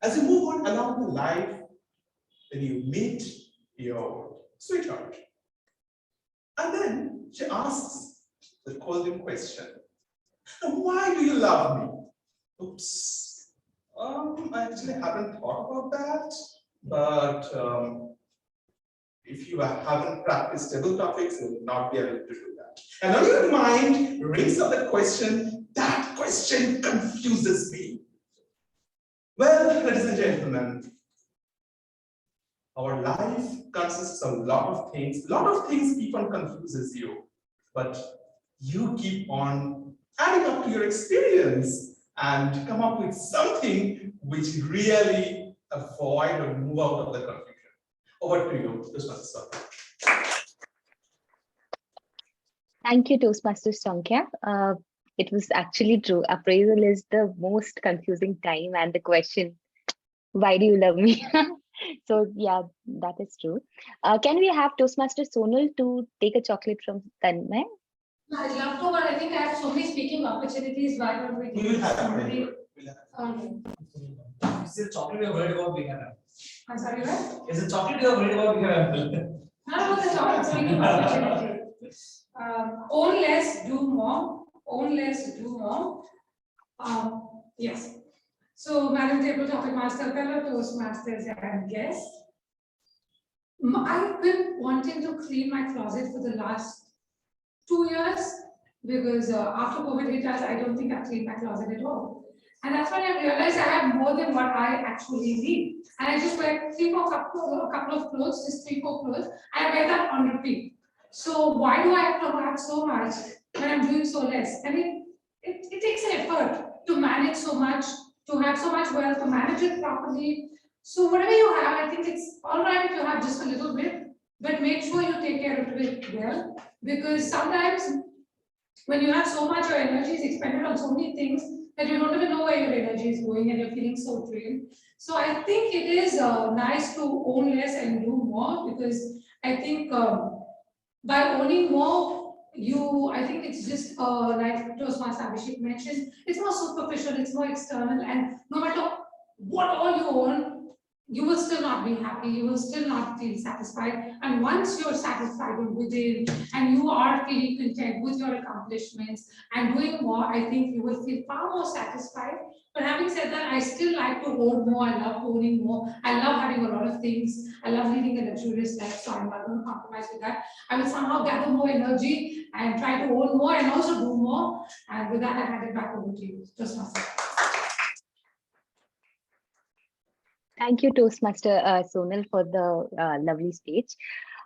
as you move on along the life, then you meet your sweetheart. And then she asks the golden question. Why do you love me? Oops. I actually haven't thought about that, but if you haven't practiced table topics, you will not be able to do that. And on your mind rings up the question, that question confuses me. Well, ladies and gentlemen, Our life consists of a lot of things. A lot of things keep on confuses you, but you keep on adding up to your experience and come up with something which really avoid or move out of the confusion. Over to you, Toastmaster. Thank you, Toastmaster Sankhya. It was actually true. Appraisal is the most confusing time, and the question, why do you love me? So yeah, that is true. Can we have Toastmaster Sonal to take a chocolate from Tanmay? I'd love to, but I think I have so many speaking opportunities. Why don't we We will have somebody? Is it chocolate you're worried about? We have. I'm sorry, what? Is it chocolate you're worried about? We have. Not about the chocolate speaking opportunity. Own less, do more. Own less, do more. Yes. So, Madam Table Topic Master, fellow Toastmasters and guests, I've been wanting to clean my closet for the last 2 years because after COVID hit us, I don't think I've cleaned my closet at all. And that's when I realized I have more than what I actually need. And I just wear a couple of clothes, just 3-4 clothes, and I wear that on repeat. So why do I have to have so much when I'm doing so less? I mean, it takes an effort to manage so much, to have so much wealth, to manage it properly. So whatever you have, I think it's all right if you have just a little bit, but make sure you take care of it well, because sometimes when you have so much, your energy is expended on so many things that you don't even know where your energy is going and you're feeling so drained. So I think it is nice to own less and do more, because I think by owning more, I think it's just like Toastmaster Abhishek mentioned, it's more superficial, it's more external, and no matter what all you own, you will still not be happy, you will still not feel satisfied. And once you're satisfied within and you are feeling content with your accomplishments and doing more, I think you will feel far more satisfied. But having said that, I still like to hold more, I love owning more, I love having a lot of things, I love leading a luxurious life, so I'm not going to compromise with that. I will somehow gather more energy and try to own more and also do more. And with that, I hand it back over to you, Toastmaster. Thank you, Toastmaster Sonal, for the lovely speech.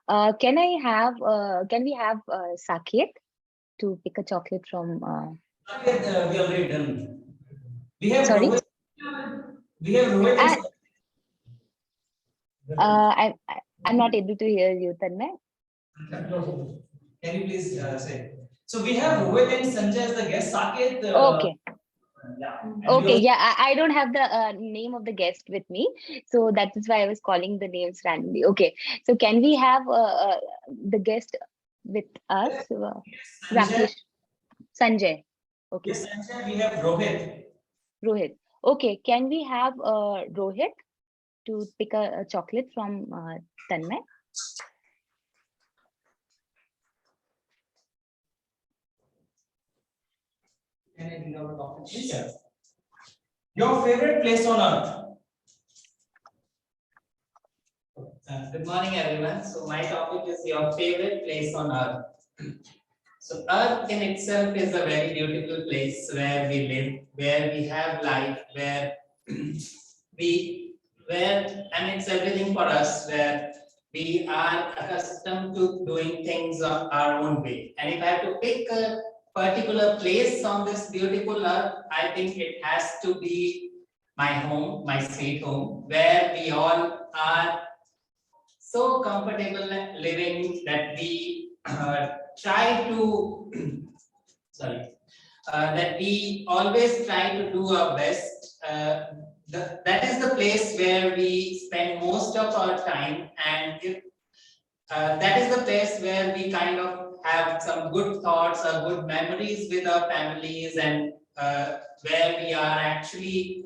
Can we have Saket to pick a chocolate from? Saket, we already done. We have Sorry? Rohit. We have Rohit. I'm not able to hear you, Tanmay. Can you please say? So we have Rohit and Sanjay as the guest. Saket. Okay. Yeah. Okay, yeah, I don't have the name of the guest with me, so that is why I was calling the names randomly. Okay, so can we have the guest with us? Rakesh, Sanjay. Okay. Yes, Sanjay, we have Rohit. Rohit. Okay, can we have Rohit to pick a chocolate from Tanmay? Can I read out the topic, please? Yes. Your favorite place on earth? Good morning, everyone. So my topic is your favorite place on earth. So earth in itself is a very beautiful place where we live, where we have life, where it's everything for us, where we are accustomed to doing things our own way. And if I have to pick a particular place on this beautiful earth, I think it has to be my home, my sweet home, where we all are so comfortable living that we try to that we always try to do our best. That is the place where we spend most of our time, and if that is the place where we kind of have some good thoughts or good memories with our families, and where we are actually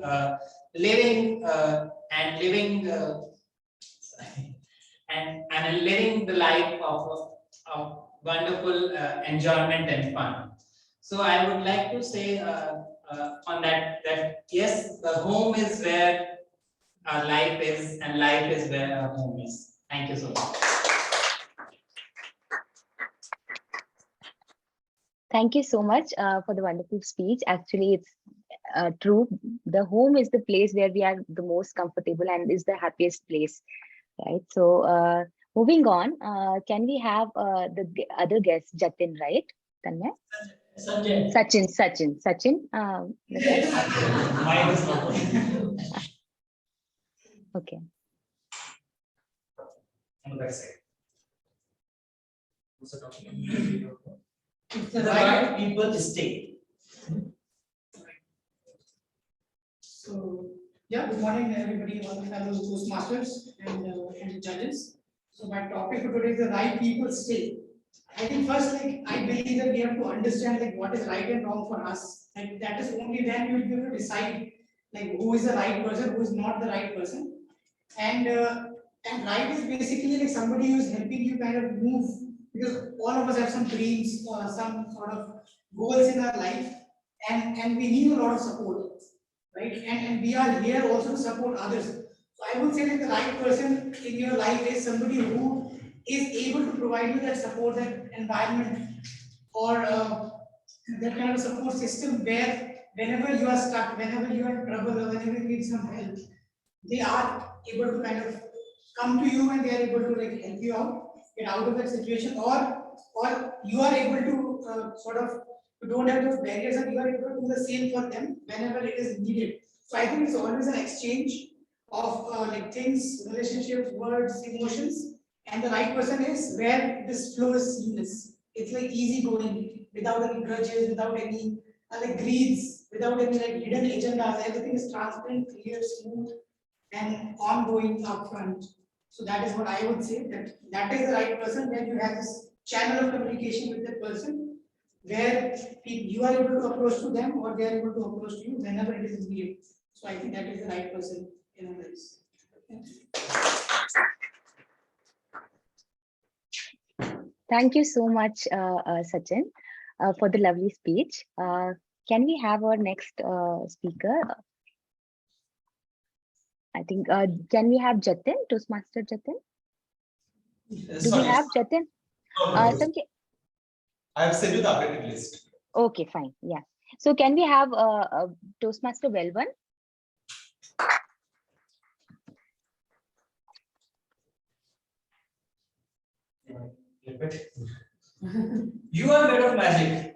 living and living and living the life of wonderful enjoyment and fun. So I would like to say on that yes, the home is where our life is, and life is where our home is. Thank you so much. Thank you so much for the wonderful speech. Actually, it's true. The home is the place where we are the most comfortable and is the happiest place. right? So moving on, can we have the other guest, Jatin, right? Tanmay? Sachin. The guest? Mine is not. Okay. On the back side. What's the topic? It's The right people stay. So, yeah, good morning, everybody, all the fellow Toastmasters and judges. So my topic for today is the right people stay. I think first, like, I believe that we have to understand like what is right and wrong for us. Like that is only then we will be able to decide like who is the right person, who is not the right person. And right is basically like somebody who is helping you kind of move, because all of us have some dreams or some sort of goals in our life, and we need a lot of support, right? And we are here also to support others. So I would say that the right person in your life is somebody who is able to provide you that support, that environment, or that kind of support system where whenever you are stuck, whenever you are in trouble, or whenever you need some help, they are able to kind of come to you and they are able to like help you out, get out of that situation, or you are able to sort of, you don't have those barriers and you are able to do the same for them whenever it is needed. So I think it's always an exchange of like things, relationships, words, emotions, and the right person is where this flow is seamless. It's like easy going, without any grudges, without any like greeds, without any like hidden agendas. Everything is transparent, clear, smooth, and ongoing upfront. So that is what I would say, that is the right person, where you have this channel of communication with that person, where you are able to approach to them or they are able to approach to you whenever it is needed. So I think that is the right person in our lives. Thank you so much, Sachin, for the lovely speech. Can we have our next speaker? I think, can we have Jatin, Toastmaster Jatin? Do we have Jatin? I have sent you the updated list. Okay, fine. Yeah. So can we have Toastmaster Velvan? You are made of magic.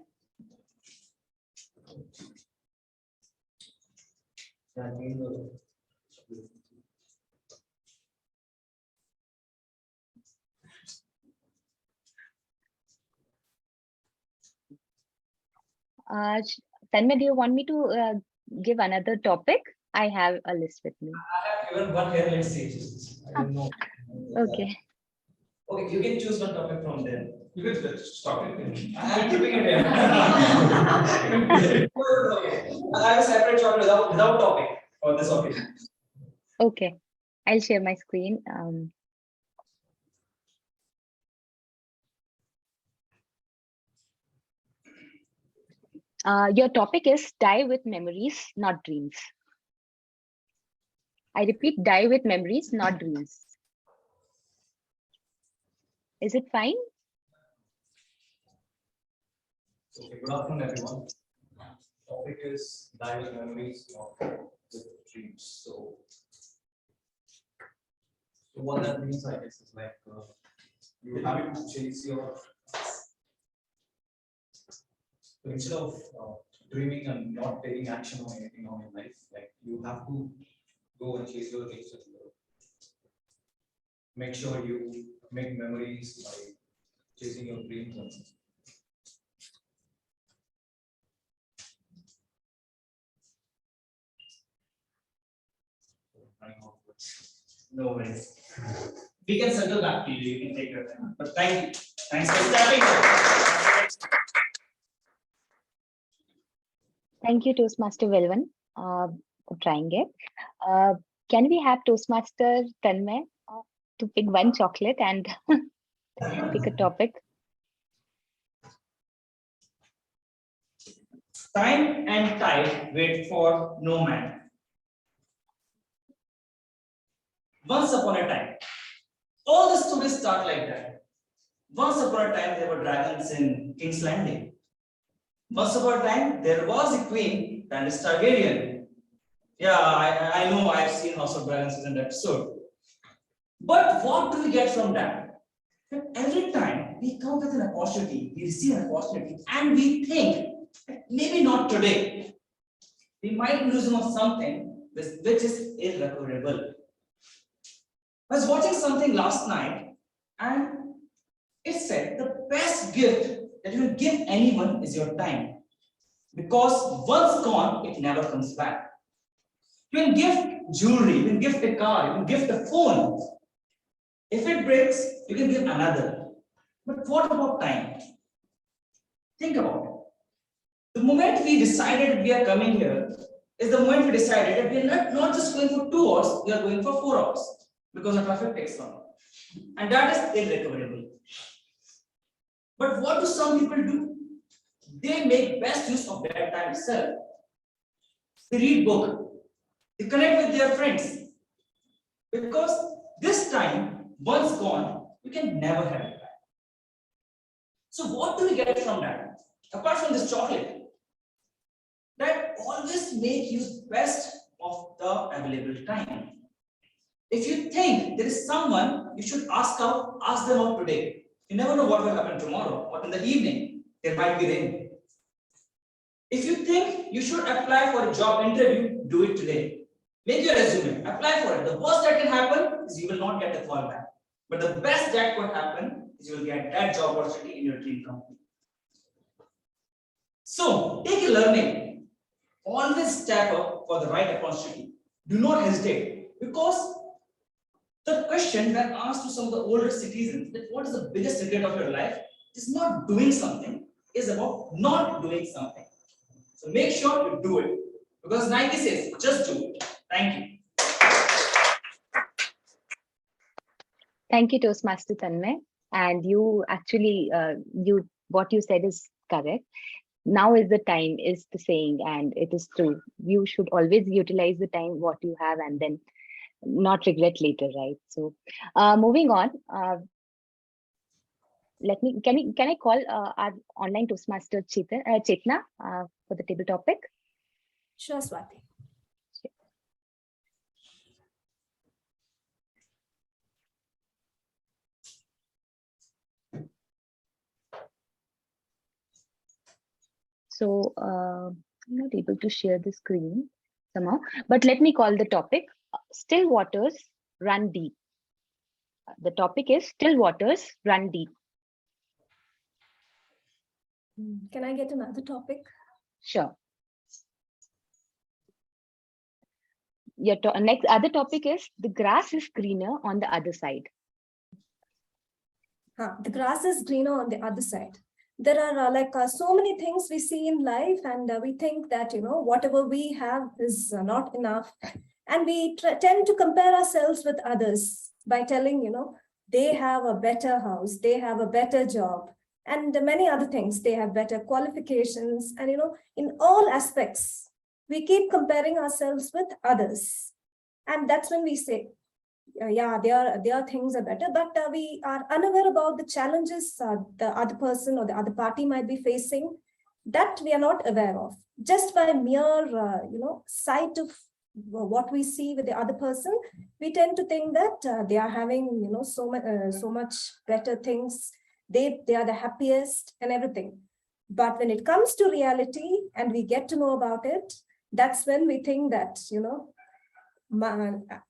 Tanmay, do you want me to give another topic? I have a list with me. I have even one here. Let's see. I don't know. Okay. Okay, you can choose one topic from there. You can stop it. I'm keeping it here. I have a separate chart without topic for this occasion. Okay, I'll share my screen. Your topic is die with memories, not dreams. I repeat, die with memories, not dreams. Is it fine? Okay, good afternoon, everyone. Topic is die with memories, not with dreams. So what that means, I guess, is like you have to chase your. So instead of dreaming and not taking action on anything on your life, like you have to go and chase your dreams and make sure you make memories by chasing your dreams. And No worries. We can circle back to you. You can take your time. But thank you. Thanks for starting. Thank you, Toastmaster Velvan, for trying it. Can we have Toastmaster Tanmay to pick one chocolate and pick a topic? Time and tide wait for no man. Once upon a time, all the stories start like that. Once upon a time, there were dragons in King's Landing. Once upon a time, there was a queen and a Targaryen. Yeah, I know I've seen House of Dragons in that episode. But what do we get from that? That every time we come with an opportunity, we receive an opportunity, and we think, maybe not today, we might lose on something which is irrecoverable. I was watching something last night, and it said the best gift that you can give anyone is your time. Because once gone, it never comes back. You can gift jewelry, you can gift a car, you can gift a phone. If it breaks, you can give another. But what about time? Think about it. The moment we decided we are coming here is the moment we decided that we are not just going for 2 hours, we are going for 4 hours because the traffic takes long. And that is irrecoverable. But what do some people do? They make best use of their time itself. They read book, they connect with their friends. Because this time, once gone, you can never have it back. So what do we get from that? Apart from this chocolate, that always make use best of the available time. If you think there is someone you should ask them out today. You never know what will happen tomorrow or in the evening. There might be rain. If you think you should apply for a job interview, do it today. Make your resume, apply for it. The worst that can happen is you will not get a call back. But the best that could happen is you will get that job opportunity in your dream company. So take a learning. Always step up for the right opportunity. Do not hesitate, because the question when asked to some of the older citizens that what is the biggest regret of your life is not doing something, is about not doing something. So make sure you do it, because Nike says just do it. Thank you. Thank you, Toastmaster Tanmay. And you actually, what you said is correct. Now is the time is the saying, and it is true. You should always utilize the time what you have, and then not regret later, right? So, moving on. Can I call our online Toastmaster Chetna for the table topic? Sure, Swati. So I'm not able to share the screen somehow, but let me call the topic Still Waters Run Deep. The topic is Still Waters Run Deep. Can I get another topic? Sure. Your next other topic is The Grass is Greener on the Other Side. The grass is greener on the other side. There are so many things we see in life, and we think that, whatever we have is not enough. And we tend to compare ourselves with others by telling, they have a better house, they have a better job, and many other things. They have better qualifications. And, in all aspects, we keep comparing ourselves with others. And that's when we say, yeah, their things are better, but we are unaware about the challenges the other person or the other party might be facing, that we are not aware of. Just by mere, sight of what we see with the other person, we tend to think that they are having, so much better things. They are the happiest and everything. But when it comes to reality and we get to know about it, that's when we think that,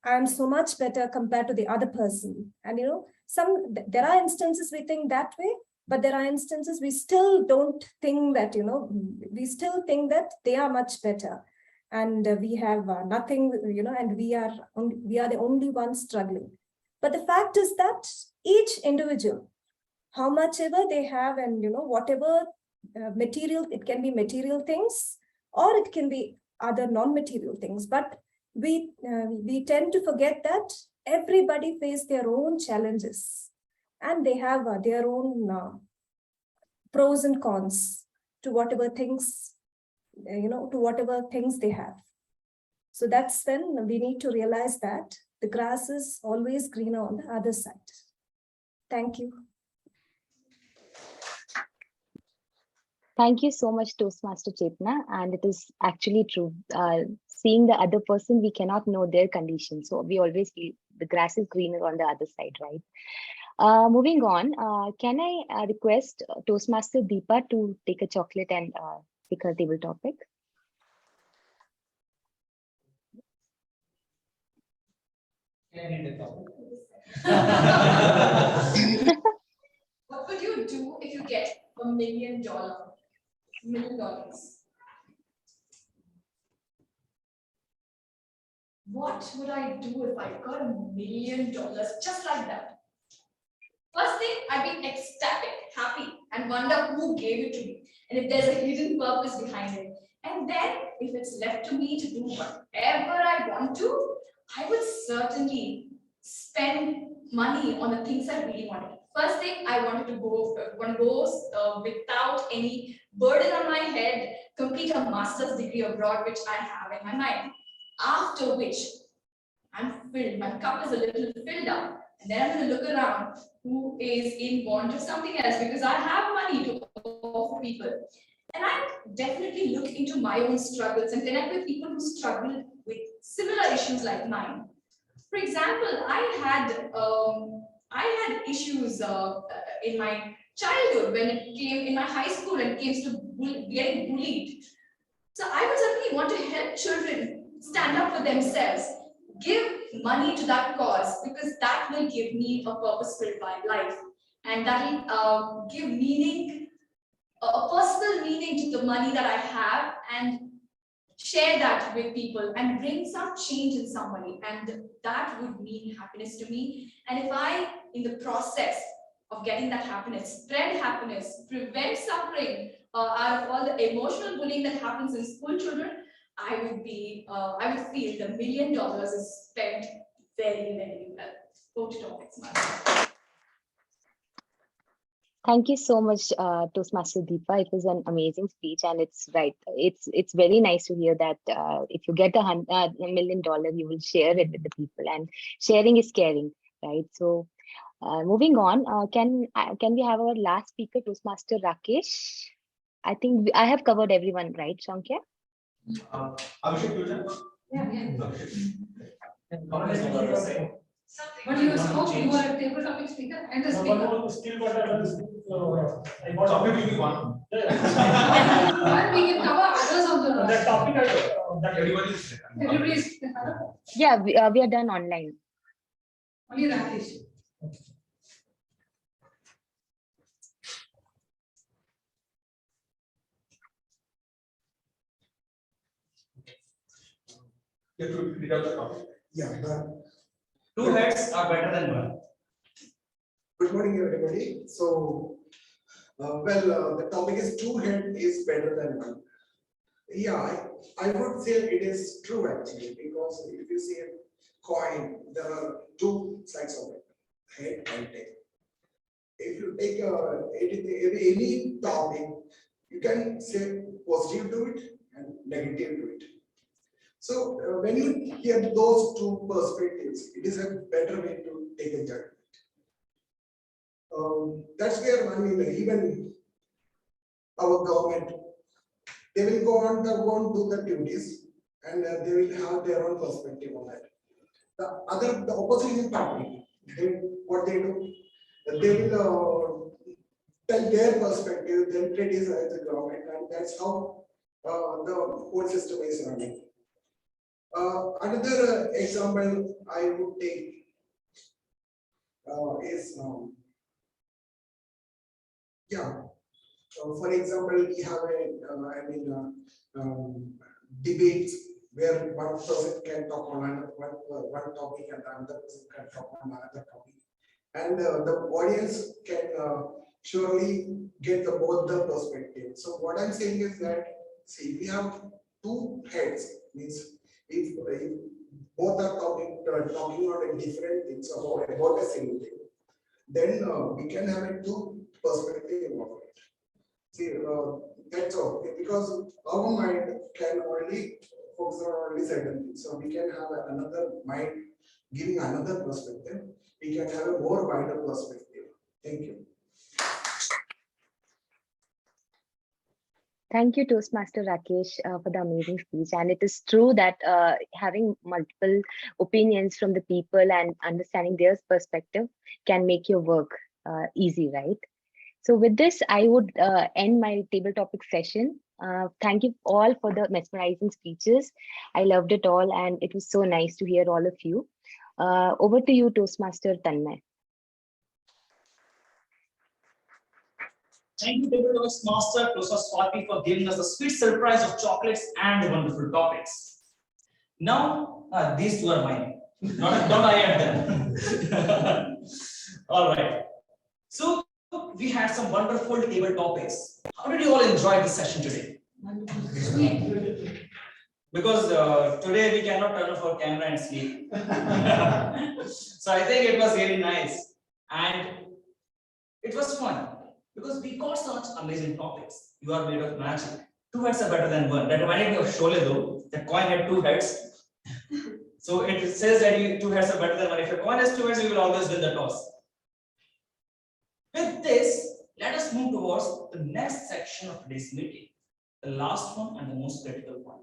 I'm so much better compared to the other person. And there are instances we think that way, but there are instances we still don't think that, we still think that they are much better, and we have nothing, and we are the only ones struggling. But the fact is that each individual, how much ever they have, and whatever material, it can be material things or it can be other non-material things, but we tend to forget that everybody face their own challenges, and they have their own pros and cons to whatever things, to whatever things they have. So that's when we need to realize that the grass is always greener on the other side. Thank you. Thank you so much, Toastmaster Chetna. And it is actually true. Seeing the other person, we cannot know their condition. So we always feel the grass is greener on the other side, right? Moving on, can I request Toastmaster Deepa to take a chocolate and pick her table topic? What would you do if you get $1 million? $1 million. What would I do if I got $1 million just like that? First thing, I'd be ecstatic, happy, and wonder who gave it to me, and if there's a hidden purpose behind it. And then, if it's left to me to do whatever I want to, I would certainly spend money on the things I really wanted. First thing, I wanted to go without any burden on my head, complete a master's degree abroad, which I have in my mind. After which, I'm filled, my cup is a little filled up, and then I'm going to look around who is in want of something else because I have money to offer people. And I definitely look into my own struggles and connect with people who struggle with similar issues like mine. For example, I had issues in my childhood when it came in my high school and it came to getting bullied. So I would certainly want to help children stand up for themselves, give money to that cause because that will give me a purposeful life, and that will give meaning, a personal meaning to the money that I have, and share that with people and bring some change in somebody, and that would mean happiness to me. And if I, in the process of getting that happiness, spread happiness, prevent suffering out of all the emotional bullying that happens in school children, I would feel the $1 million is spent very, very well. Go to topics, Madam. Thank you so much, Toastmaster Deepa. It was an amazing speech, and it's right. It's very nice to hear that if you get $1 million, you will share it with the people, and sharing is caring, right? So, moving on, can we have our last speaker, Toastmaster Rakesh? I think I have covered everyone, right, Shankya? Abhishek, you But you spoke, you were a table topic speaker and a speaker. Still got I got chocolate will be one. But we can cover others on the. That topic, that Everybody's. Yeah, we are done online. Only Rakesh. You have to read out the topic. Yeah. Two heads are better than one. Good morning, everybody. So, the topic is two head is better than one. Yeah, I would say it is true actually, because if you see a coin, there are two sides of it, head and tail. If you take any topic, you can say positive to it and negative to it. So when you hear those two perspectives, it is a better way to take a judgment. That's where even our government, they will go on do the duties, and they will have their own perspective on that. The opposition party, what they do, they will tell their perspective, then criticize the government, and that's how the whole system is running. Another example I would take is for example, we have debates where one person can talk on one topic and another person can talk on another topic, and the audience can surely get both the perspective. So what I'm saying is that, see, we have two heads, means if both are talking on different things about a single thing, then we can have a two perspective of it. See, that's all, because our mind can only focus on only certain things. So we can have another mind giving another perspective. We can have a more wider perspective. Thank you. Thank you, Toastmaster Rakesh, for the amazing speech. And it is true that having multiple opinions from the people and understanding their perspective can make your work easy, right? So with this, I would end my table topic session. Thank you all for the mesmerizing speeches. I loved it all, and it was so nice to hear all of you. Over to you, Toastmaster Tanmay. Thank you, Table Toastmaster Swati, for giving us a sweet surprise of chocolates and wonderful topics. Now, these two are mine. Don't I add them? All right. So we had some wonderful table topics. How did you all enjoy the session today? Because today we cannot turn off our camera and sleep. So I think it was really nice. And it was fun because we got such amazing topics. You are made of magic. Two heads are better than one. That reminded me of Sholay though. The coin had two heads. So it says that two heads are better than one. If a coin has two heads, you will always win the toss. With this, let us move towards the next section of today's meeting, the last one and the most critical one.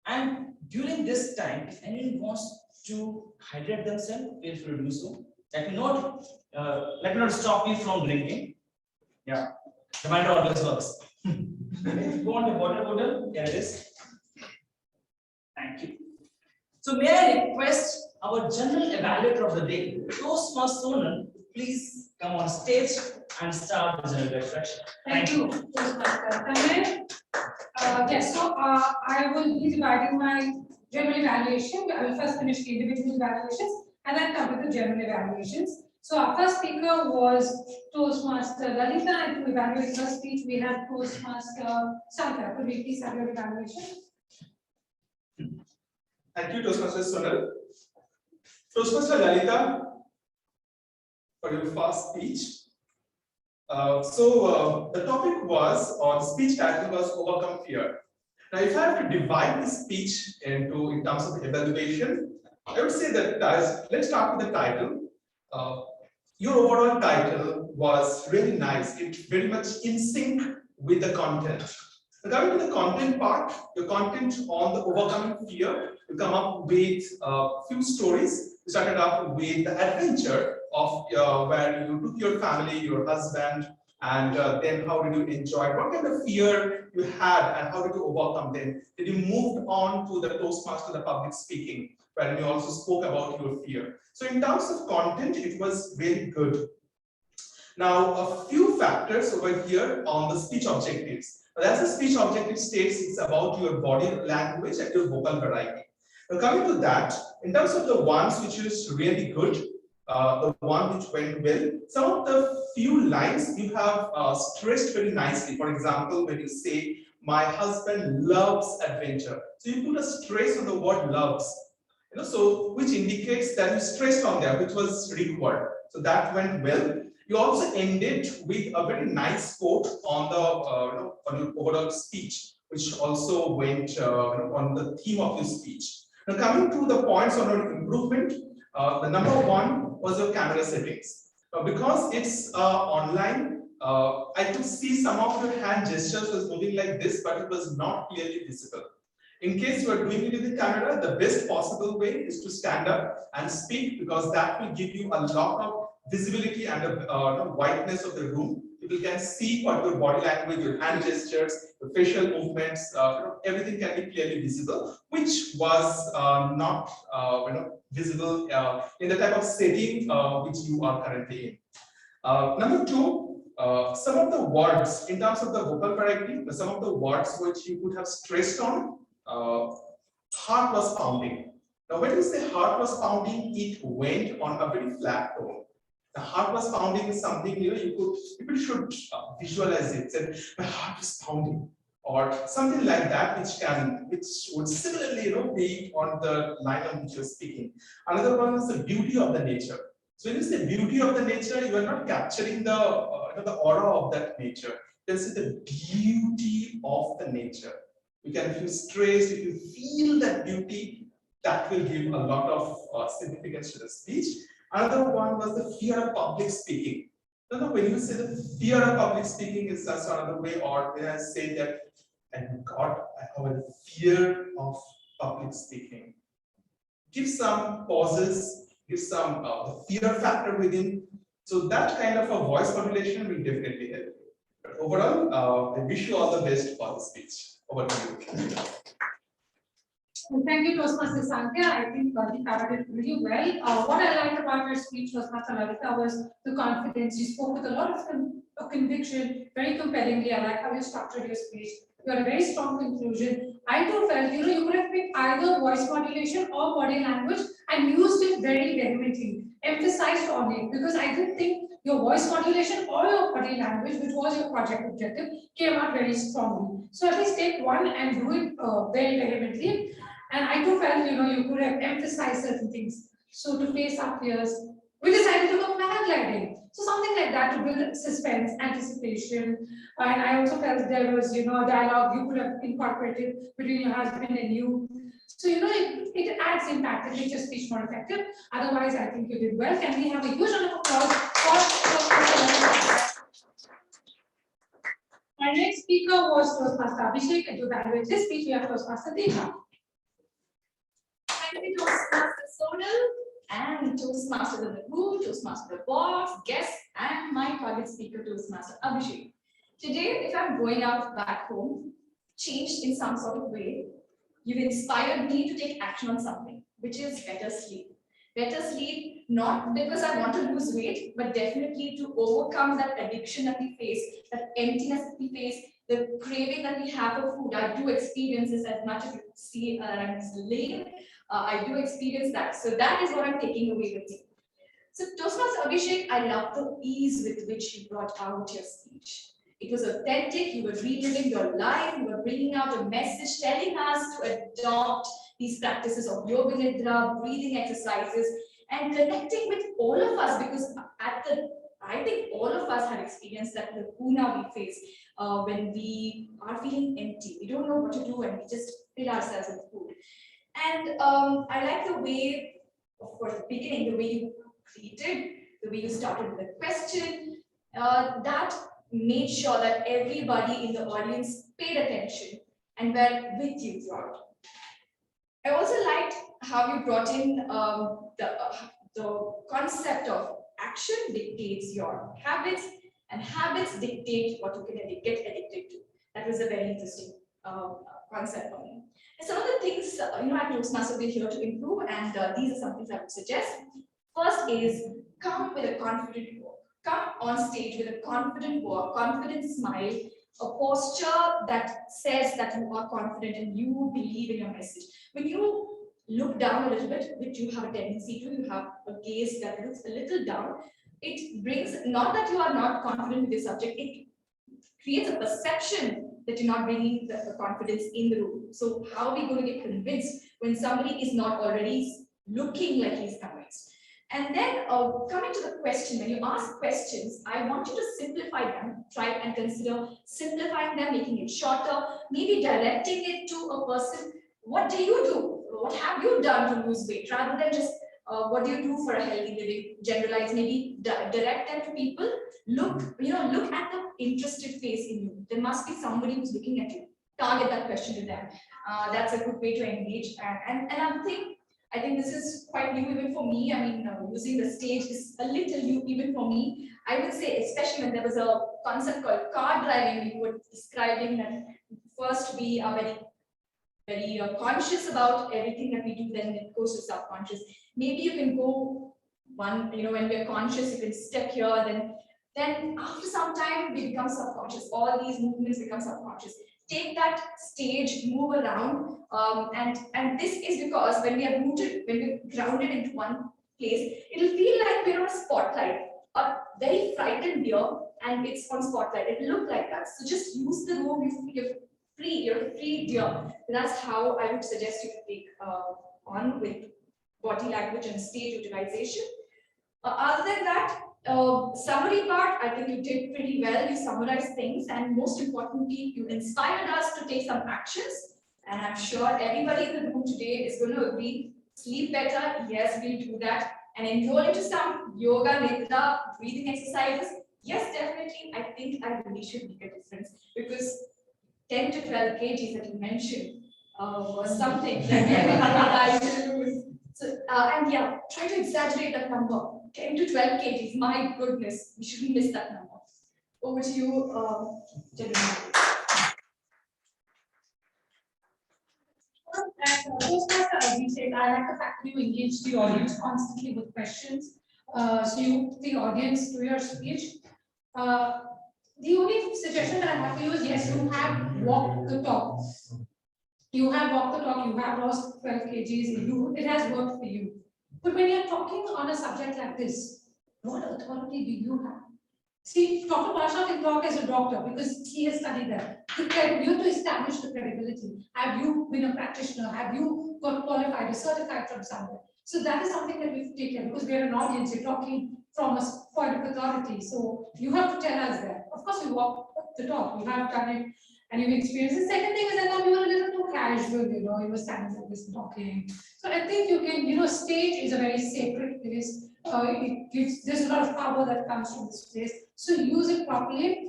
And during this time, if anyone wants to hydrate themselves, feel free to do so. Let me not stop you from drinking. Yeah, reminder always works. If you want a water bottle, here it is. Thank you. So may I request our general evaluator of the day, Toastmaster Sonal, please come on stage and start the general reflection. Thank you, Toastmaster Tanmay. Yes, so I will be dividing my general evaluation. I will first finish the individual evaluations and then come to the general evaluations. So our first speaker was Toastmaster Lalita, and to evaluate her speech, we had Toastmaster Sankar. Could we please have your evaluation? Thank you, Toastmaster Sonal. Toastmaster Lalita, for your first speech. The topic was, or the speech title was Overcome Fear. Now, if I have to divide this speech in terms of evaluation, I would say that let's start with the title. Your overall title was really nice. It's very much in sync with the content. Coming to the content part, your content on the overcoming fear, you come up with a few stories. You started off with the adventure of where you took your family, your husband, and then how did you enjoy it? What kind of fear you had and how did you overcome them? Then you moved on to the Toastmaster, the public speaking, where you also spoke about your fear. So in terms of content, it was very good. Now, a few factors over here on the speech objectives. As the speech objective states, it's about your body language and your vocal variety. Now, coming to that, in terms of the ones which is really good, the one which went well, some of the few lines you have stressed very nicely. For example, when you say, my husband loves adventure. So you put a stress on the word loves. So which indicates that you stressed on there, which was required. So that went well. You also ended with a very nice quote on the on your overall speech, which also went on the theme of your speech. Now, coming to the points on your improvement, the number one was your camera settings. Because it's online, I could see some of your hand gestures was moving like this, but it was not clearly visible. In case you are doing it with the camera, the best possible way is to stand up and speak, because that will give you a lot of visibility and whiteness of the room. People can see what your body language, your hand gestures, your facial movements, everything can be clearly visible, which was not visible in the type of setting which you are currently in. Number two, some of the words in terms of the vocal variety, some of the words which you could have stressed on, heart was pounding. Now, when you say heart was pounding, it went on a very flat tone. The heart was pounding is something people should visualize it. Say, my heart is pounding, or something like that, which would similarly be on the line on which you're speaking. Another one is the beauty of the nature. So when you say beauty of the nature, you are not capturing the aura of that nature. You can say the beauty of the nature. You can feel stressed. If you feel that beauty, that will give a lot of significance to the speech. Another one was the fear of public speaking. No, when you say the fear of public speaking is just another way, or when I say that, and God, I have a fear of public speaking. Give some pauses, give some the fear factor within. So that kind of a voice modulation will definitely help you. But overall, I wish you all the best for the speech. Over to you. Well, thank you, Toastmaster Sankhya. I think you covered it really well. What I liked about your speech, Toastmaster Lalita, was the confidence. You spoke with a lot of conviction, very compellingly. I like how you structured your speech. You had a very strong conclusion. I too felt, you could have picked either voice modulation or body language and used it very vehemently, emphasized on it, because I did think your voice modulation or your body language, which was your project objective, came out very strongly. So at least take one and do it very vehemently. And I too felt, you could have emphasized certain things. So to face our fears, we decided to go paragliding. So something like that to build suspense, anticipation. And I also felt there was, a dialogue you could have incorporated between your husband and you. So, it adds impact. It makes your speech more effective. Otherwise, I think you did well. Can we have a huge round of applause for our next speaker was Toastmaster Abhishek, and to evaluate this speech, we have Toastmaster Deepa. Thank you, Toastmaster Sonal, and Toastmaster in the room, Toastmaster the boss, guests, and my target speaker, Toastmaster Abhishek. Today, if I'm going out back home, changed in some sort of way, you've inspired me to take action on something, which is better sleep. Better sleep, not because I want to lose weight, but definitely to overcome that addiction that we face, that emptiness that we face, the craving that we have for food. I do experience this as much as you see I'm lame. I do experience that. So that is what I'm taking away with me. So Toastmaster Abhishek, I love the ease with which you brought out your speech. It was authentic, you were reliving your life, you were bringing out a message telling us to adopt these practices of yoga nidra, breathing exercises, and connecting with all of us, because I think all of us have experienced that lacuna we face when we are feeling empty. We don't know what to do and we just fill ourselves with food. And I like the way, of course, the beginning, the way you greeted, the way you started with a question, that made sure that everybody in the audience paid attention and were with you throughout. I also liked how you brought in the concept of action dictates your habits, and habits dictate what you can get addicted to. That was a very interesting concept for me. And some of the things, at Toastmaster we're here to improve, and these are some things I would suggest. First is come with a confident walk. Come on stage with a confident walk, confident smile, a posture that says that you are confident and you believe in your message. When you look down a little bit, which you have a tendency to, you have a gaze that looks a little down, it brings, not that you are not confident with the subject, it creates a perception that you're not bringing the confidence in the room. So how are we going to get convinced when somebody is not already looking like he's convinced? And then coming to the question, when you ask questions, I want you to simplify them, try and consider simplifying them, making it shorter, maybe directing it to a person. What do you do? What have you done to lose weight? Rather than just what do you do for a healthy living? Generalize, maybe direct them to people. Look at the interested face in you. There must be somebody who's looking at you. Target that question to them. That's a good way to engage. And I think this is quite new even for me. I mean, using the stage is a little new even for me. I would say, especially when there was a concept called car driving, we were describing that first we are very conscious about everything that we do, then it goes to subconscious. Maybe you can go when we're conscious, you can step here, then after some time we become subconscious. All these movements become subconscious. Take that stage, move around, and this is because when we are rooted, when we're grounded into one place, it'll feel like we're on a spotlight, a very frightened deer, and it's on spotlight. It'll look like that. So just use the room. You're a free deer. That's how I would suggest you to take on with body language and stage utilization. Other than that, summary part, I think you did pretty well. You summarized things, and most importantly, you inspired us to take some actions. And I'm sure everybody in the room today is going to agree. Sleep better, yes, we'll do that. And enroll into some yoga, nidra, breathing exercises. Yes, definitely. I think I really should make a difference because 10 to 12 kgs that you mentioned was something that every other guy used to lose. So, and yeah, try to exaggerate that number. 10 to 12 kgs, my goodness, we shouldn't miss that number. Over to you, gentlemen. Toastmaster Abhishek, I like the fact that you engage the audience constantly with questions. So you put the audience to your speech. The only suggestion that I have for you is yes, you have walked the talk. You have walked the talk, you have lost 12 kgs, it has worked for you. But when you're talking on a subject like this, what authority do you have? See, Dr. Pasha can talk as a doctor because he has studied that. You have to establish the credibility. Have you been a practitioner? Have you got qualified or certified from somewhere? So that is something that we've taken because we're an audience, you're talking from a point of authority. So you have to tell us that. Of course, we walk the talk, we have done it and you've experienced. The second thing is I thought you were a little too casual, you were standing like this talking. So I think you can, stage is a very sacred place. There's a lot of power that comes from this place. So use it properly.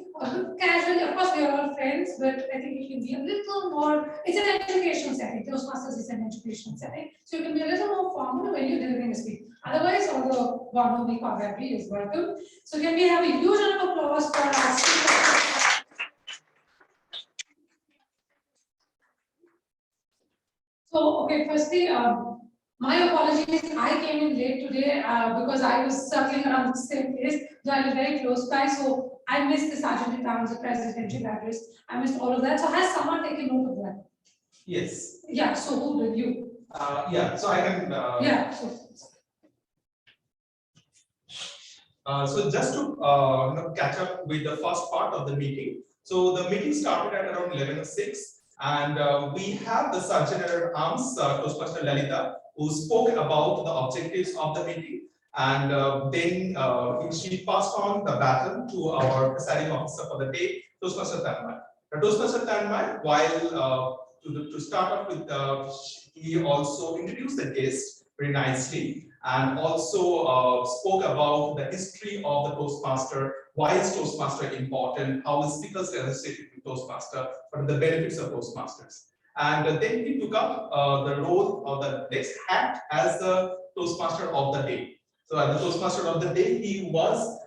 Casually, of course, we are all friends, but I think it can be a little more, it's an educational setting. Toastmasters is an educational setting. So you can be a little more formal when you're delivering a speech. Otherwise, all the one who we call happy is welcome. So can we have a huge round of applause for our speakers? So, okay, firstly, my apologies. I came in late today because I was circling around the same place. So I was very close by. So I missed the Sergeant at Arms, the presidential address. I missed all of that. So has someone taken note of that? Yes. Yeah. So who did you? Yeah. So I can. Yeah. So just to catch up with the first part of the meeting. So the meeting started at around 11:06, and we have the Sergeant at Arms, Toastmaster Lalita, who spoke about the objectives of the meeting, and then she passed on the baton to our presiding officer for the day, Toastmaster Tanmay. Toastmaster Tanmay, while to start off with, he also introduced the guest very nicely, and also spoke about the history of the Toastmaster, why is Toastmaster important, how is speakers associated with Toastmaster, what are the benefits of Toastmasters. And then he took up the role of the next hat as the Toastmaster of the day. So as the Toastmaster of the day, he was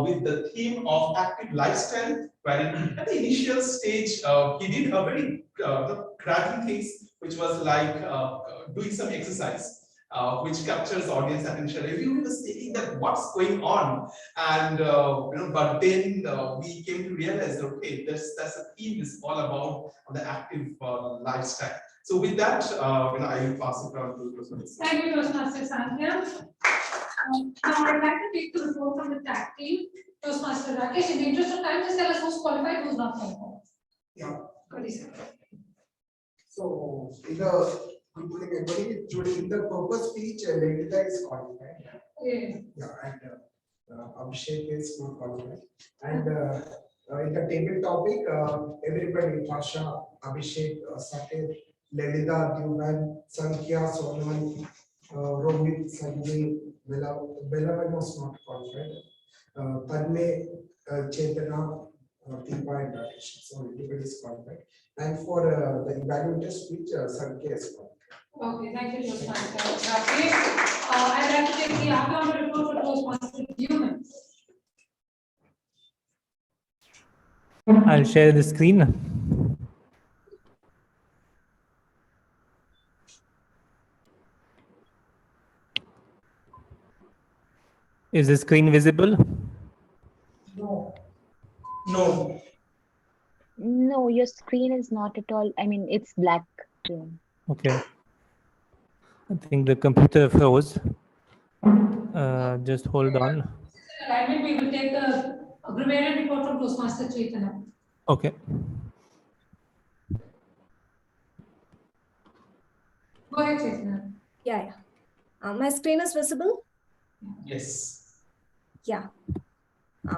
with the theme of active lifestyle, wherein at the initial stage, he did a very gradual things, which was like doing some exercise. Which captures audience attention. Everyone was thinking that what's going on, and but then we came to realize that okay, that's a theme is all about the active lifestyle. So with that, I will pass it on to Toastmaster. Thank you, Toastmaster Sandhya. Now I'd like to take the report from the tag team. Toastmaster Rakesh, in the interest of time, just tell us who's qualified, who's not qualified. Yeah. Good, sir. So in the good morning everybody. Today in the purpose speech, Lalita is qualified. Yeah. Yeah, and Abhishek is not qualified. And in the table topic, everybody, Pasha, Abhishek, Saket, Lalita, Dyuban, Sankhya, Solomon, Rohit, Sanjay, Bella was not qualified. Tanmay, Chetana, Deepa, and Rakesh. So everybody is qualified. And for the evaluator speech, Sankhya is qualified. Okay, thank you, Toastmaster Rakesh. I'd like to take the outcome report for Toastmaster Human. I'll share the screen. Is the screen visible? No. No. No, your screen is not at all. I mean, it's black. Okay. I think the computer froze. Just hold on. Alignment, we will take the abbreviated report from Toastmaster Chaitanya. Okay. Go ahead, Chaitanya. Yeah. My screen is visible? Yes. Yeah.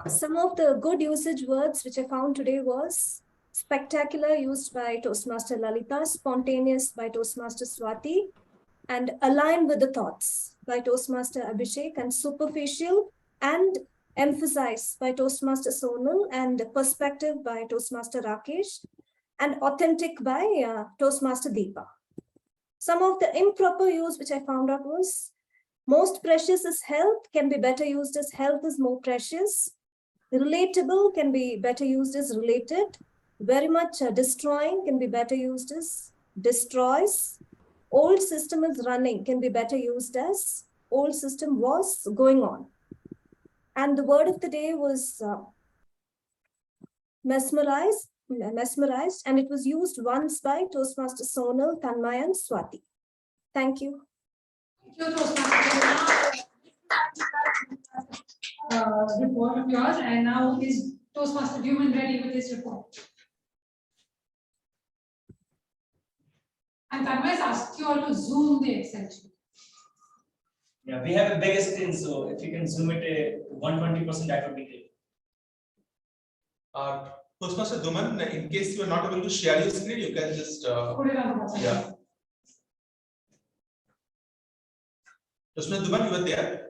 Some of the good usage words which I found today was spectacular, used by Toastmaster Lalita, spontaneous by Toastmaster Swati, and align with the thoughts by Toastmaster Abhishek, and superficial and Emphasize by Toastmaster Sonal, and Perspective by Toastmaster Rakesh, and Authentic by Toastmaster Deepa. Some of the improper use which I found out was most precious is health can be better used as health is more precious. Relatable can be better used as related. Very much destroying can be better used as destroys. Old system is running can be better used as old system was going on. And the word of the day was mesmerized, and it was used once by Toastmaster Sonal, Tanmay, and Swati. Thank you. Thank you, Toastmaster. Report of yours, and now is Toastmaster Human ready with his report? And Tanmay has asked you all to zoom the Excel sheet. Yeah, we have a bigger screen, so if you can zoom it to 120%, that would be great. Toastmaster Duman, in case you are not able to share your screen, you can just put it on the WhatsApp. Yeah. Toastmaster Duman, you were there?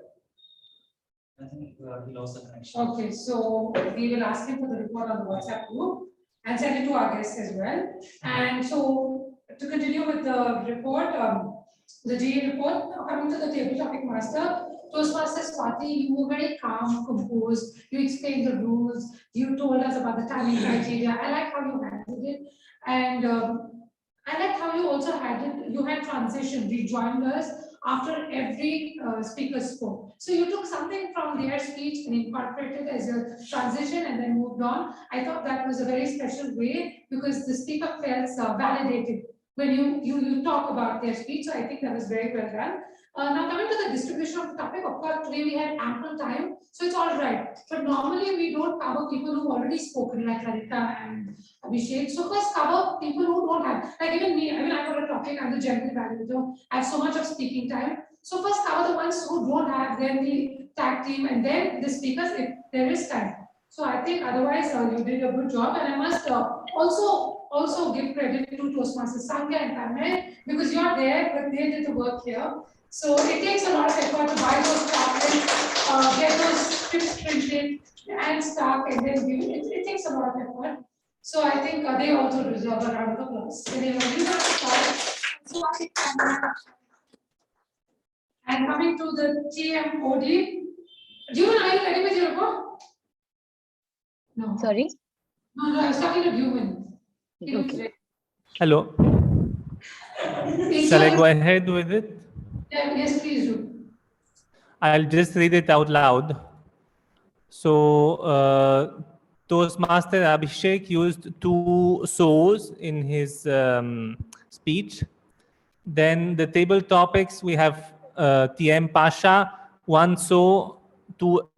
I think we lost the connection. Okay, so we will ask him for the report on the WhatsApp group and send it to our guests as well. And so to continue with the report, the GA report, coming to the table topic master, Toastmaster Swati, you were very calm, composed, you explained the rules, you told us about the timing criteria. I like how you handled it. And I like how you also you had transition, rejoined us after every speaker spoke. So you took something from their speech and incorporated as a transition and then moved on. I thought that was a very special way because the speaker felt validated when you talk about their speech. So I think that was very well done. Now coming to the distribution of the topic, of course, today we had ample time, so it's all right. But normally we don't cover people who've already spoken, like Lalita and Abhishek. So first cover people who don't have, like even me, I mean, I got a topic, I'm the general evaluator, I have so much of speaking time. So first cover the ones who don't have, then the tag team, and then the speakers if there is time. So I think otherwise you did a good job, and I must also give credit to Toastmasters Sangha and Tanmay because you're there, but they did the work here. So it takes a lot of effort to buy those tablets, get those scripts printed and stuff, and then give it. It takes a lot of effort. So I think they also deserve a round of applause. And coming to the TMOD, Juman, are you ready with your report? No. Sorry? No, I was talking to Juman. Okay. Hello. Shall I go ahead with it? Yeah, yes, please do. I'll just read it out loud. So, Toastmaster Abhishek used 2 so's in his speech. Then the table topics, we have TM Pasha, 1 so, 2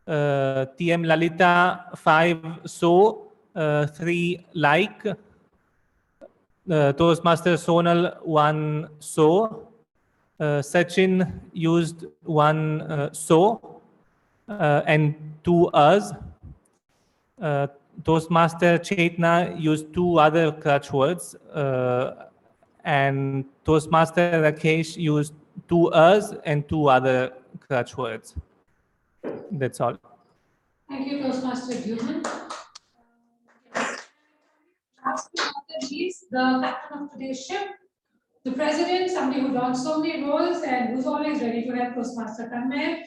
TM Lalita, 5 so, 3 like. Toastmaster Sonal, 1 so. Sachin used 1 so and 2 us. Toastmaster Chetna used 2 other clutch words, and Toastmaster Rakesh used 2 us and 2 other clutch words. That's all. Thank you, Toastmaster Juman. Last but not least, the captain of today's ship, the president, somebody who dons so many roles and who's always ready to help Toastmaster Tanmay.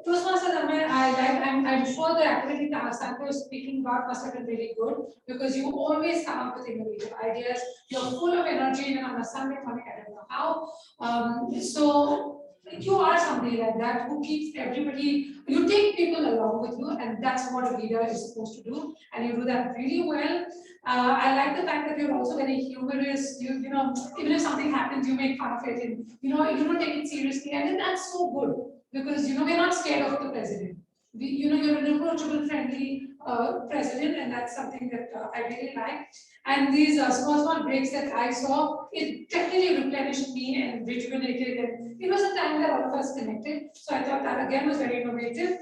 Toastmaster Tanmay, I'm sure the activity that you're speaking about must have been really good because you always come up with innovative ideas. You're full of energy, and on a Sunday morning, I don't know how. So you are somebody like that who keeps everybody, you take people along with you, and that's what a leader is supposed to do, and you do that really well. I like the fact that you're also very humorous. You know, even if something happens, you make fun of it, and you don't take it seriously, and then that's so good because we're not scared of the president. You're an approachable, friendly president, and that's something that I really like. And these small breaks that I saw, it definitely replenished me and rejuvenated, and it was a time that all of us connected. So I thought that again was very innovative.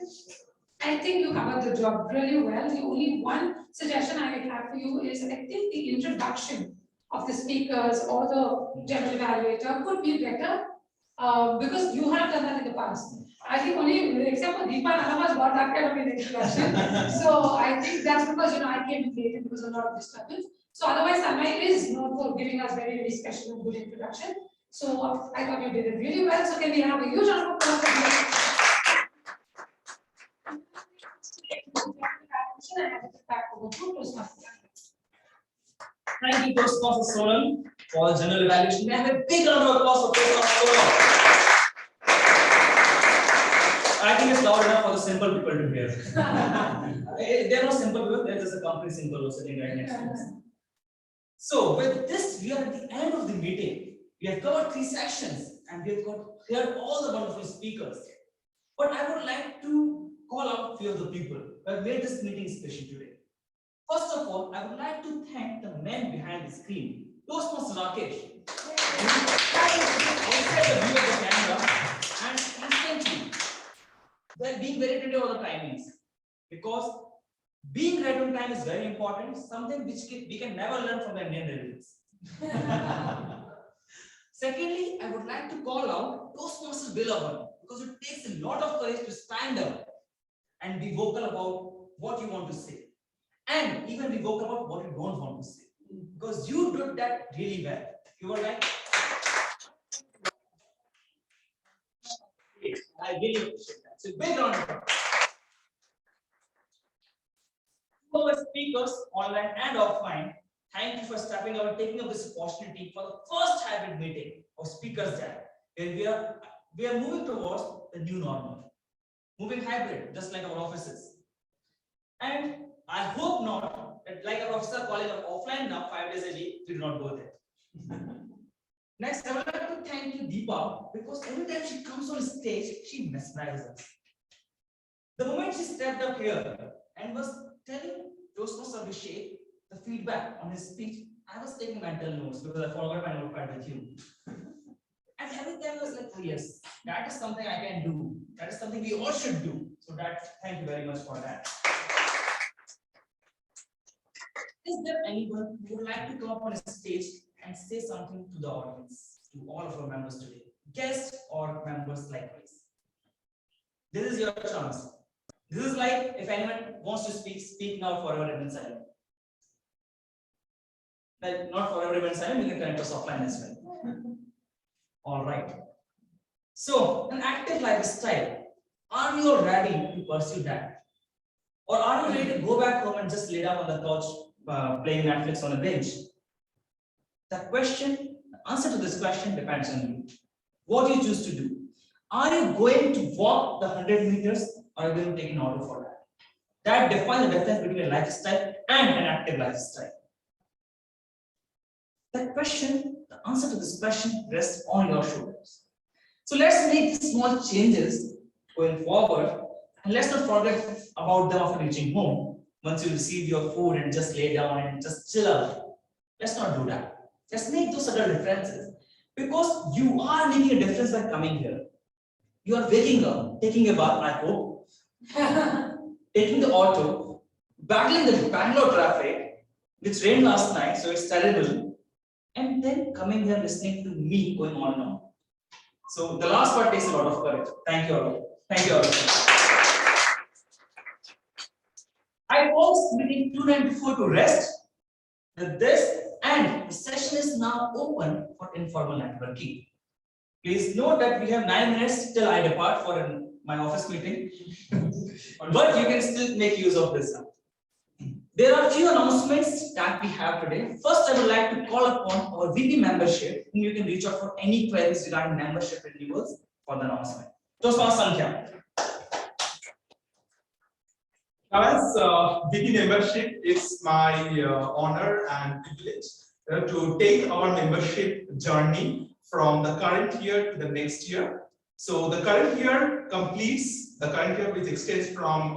I think you covered the job really well. The only one suggestion I would have for you is I think the introduction of the speakers or the general evaluator could be better because you have done that in the past. I think only except for Deepa, none of us got that kind of an introduction. So I think that's because I came late and there was a lot of disturbance. So otherwise, Tanmay is known for giving us very, very special and good introduction. So I thought you did it really well. So can we have a huge round of applause for you? I have to back over to Toastmaster. Thank you, Toastmaster Sonal, for the general evaluation. And a big round of applause for Toastmaster Sonal. I think it's loud enough for the simple people to hear. They're not simple people, they're just a company symbol sitting right next to us. So, with this, we are at the end of the meeting. We have covered 3 sections and we have heard all the wonderful speakers. But I would like to call out a few of the people who have made this meeting special today. First of all, I would like to thank the men behind the screen. Toastmaster Rakesh. Outside the view of the camera and instantly, they're being very attentive about the timings. Because being right on time is very important, something which we can never learn from the Indian Railways. Secondly, I would like to call out Toastmasters Bilavan because it takes a lot of courage to stand up and be vocal about what you want to say. And even be vocal about what you don't want to say. Because you did that really well. You were like, I really appreciate that. So big round of applause. For the speakers, online and offline, thank you for stepping up and taking up this opportunity for the first hybrid meeting of SpeakersDen, where we are moving towards the new normal. Moving hybrid, just like our offices. And I hope not that like our officer calling us offline now 5 days a week, we do not go there. Next, I would like to thank you, Deepa, because every time she comes on stage, she mesmerizes us. The moment she stepped up here and was telling Toastmaster Abhishek the feedback on his speech, I was taking mental notes because I forgot my notepad with you. And every time I was like, oh yes, that is something I can do. That is something we all should do. So thank you very much for that. Is there anyone who would like to come up on a stage and say something to the audience, to all of our members today, guests or members likewise? This is your chance. This is like if anyone wants to speak now, forever remain silent. Like not forever remain silent, you can connect us offline as well. All right. So an active lifestyle. Are you all ready to pursue that? Or are you ready to go back home and just lay down on the couch playing Netflix on a bench? The answer to this question depends on you. What you choose to do. Are you going to walk the 100 meters or are you going to take an auto for that? That defines the difference between a lifestyle and an active lifestyle. The answer to this question rests on your shoulders. So let's make small changes going forward and let's not forget about them after reaching home. Once you receive your food and just lay down and just chill out. Let's not do that. Let's make those subtle differences because you are making a difference by coming here. You are waking up, taking a bath, I hope, taking the auto, battling the Bangalore traffic, which rained last night, so it's terrible, and then coming here listening to me going on and on. So the last part takes a lot of courage. Thank you all. Thank you all. I paused meeting 294 to rest. With this, and the session is now open for informal networking. Please note that we have 9 minutes till I depart for my office meeting, but you can still make use of this. There are a few announcements that we have today. First, I would like to call upon our VP membership, whom you can reach out for any queries regarding membership renewals for the announcement. Toastmaster Sankhya. As VP membership, it's my honor and privilege to take our membership journey from the current year to the next year. So the current year which extends from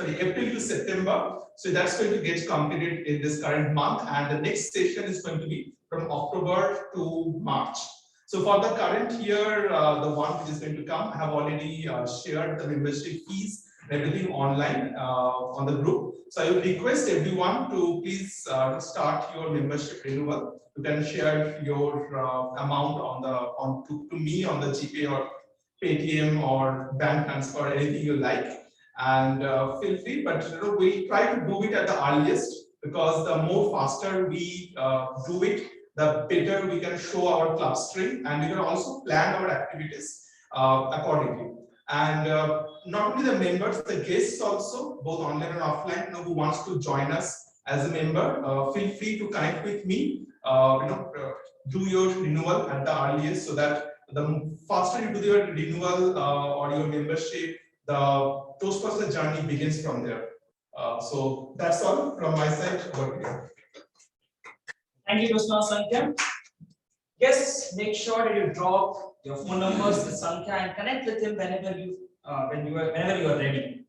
April to September. So that's going to get completed in this current month, and the next session is going to be from October to March. So for the current year, the one which is going to come, I have already shared the membership fees and everything online on the group. So I would request everyone to please start your membership renewal. You can share your amount to me on the GPay or Paytm or bank transfer, anything you like, and feel free. But we try to do it at the earliest, because the more faster we do it, the better we can show our club stream, and we can also plan our activities accordingly. And not only the members, the guests also, both online and offline, who wants to join us as a member, feel free to connect with me. Do your renewal at the earliest, so that the faster you do your renewal or your membership, the Toastmaster journey begins from there. So that's all from my side. Over to you. Thank you, Toastmaster Sankhya. Yes, make sure that you drop your phone numbers with Sankhya and connect with him whenever you are ready.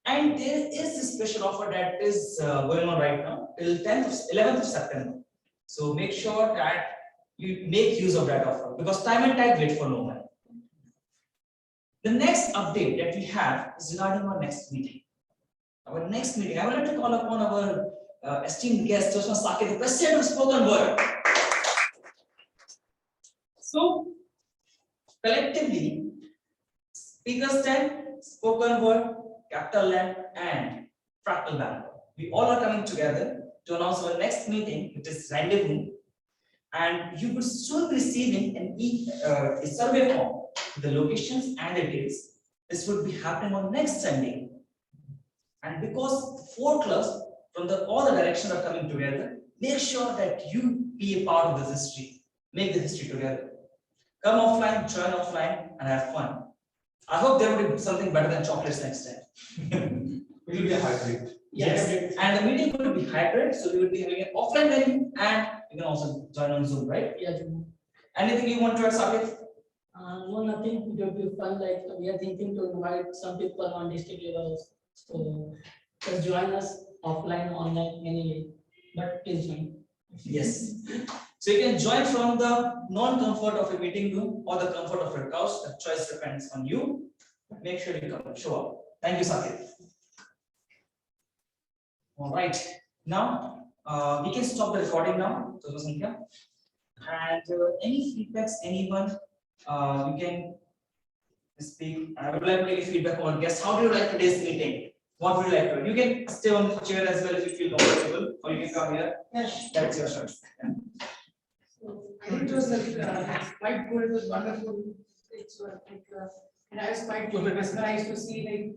And there is this special offer that is going on right now till 11th of September. So make sure that you make use of that offer, because time and tide wait for no one. The next update that we have is regarding our next meeting. Our next meeting, I would like to call upon our esteemed guest, Toastmaster Saket, the president of Spoken Word. So, collectively, SpeakersDen, Spoken Word, Capital Land, and Fractal Bank, we all are coming together to announce our next meeting, which is rendezvous. And you will soon be receiving a survey form with the locations and the dates. This would be happening on next Sunday. And because 4 clubs from all the directions are coming together, make sure that you be a part of this history. Make the history together. Come offline, join offline, and have fun. I hope there will be something better than chocolates next time. It will be a hybrid. Yes, and the meeting will be hybrid, so we will be having an offline venue, and you can also join on Zoom, right? Yeah, Zoom. Anything you want to add, Saket? No, nothing. It will be fun. Like we are thinking to invite some people on district levels. So just join us offline, online, anyway. But please join. Yes. So you can join from the non-comfort of a meeting room or the comfort of your couch. The choice depends on you. Make sure you come, show up. Thank you, Saket. All right. Now we can stop the recording now. And any feedbacks, anyone, you can speak. I would like to take feedback on our guests. How do you like today's meeting? What would you like to do? You can stay on the chair as well if you feel comfortable, or you can come here. Yes. That's your choice. So I think it was quite good. It was wonderful. It's and I was quite mesmerized to see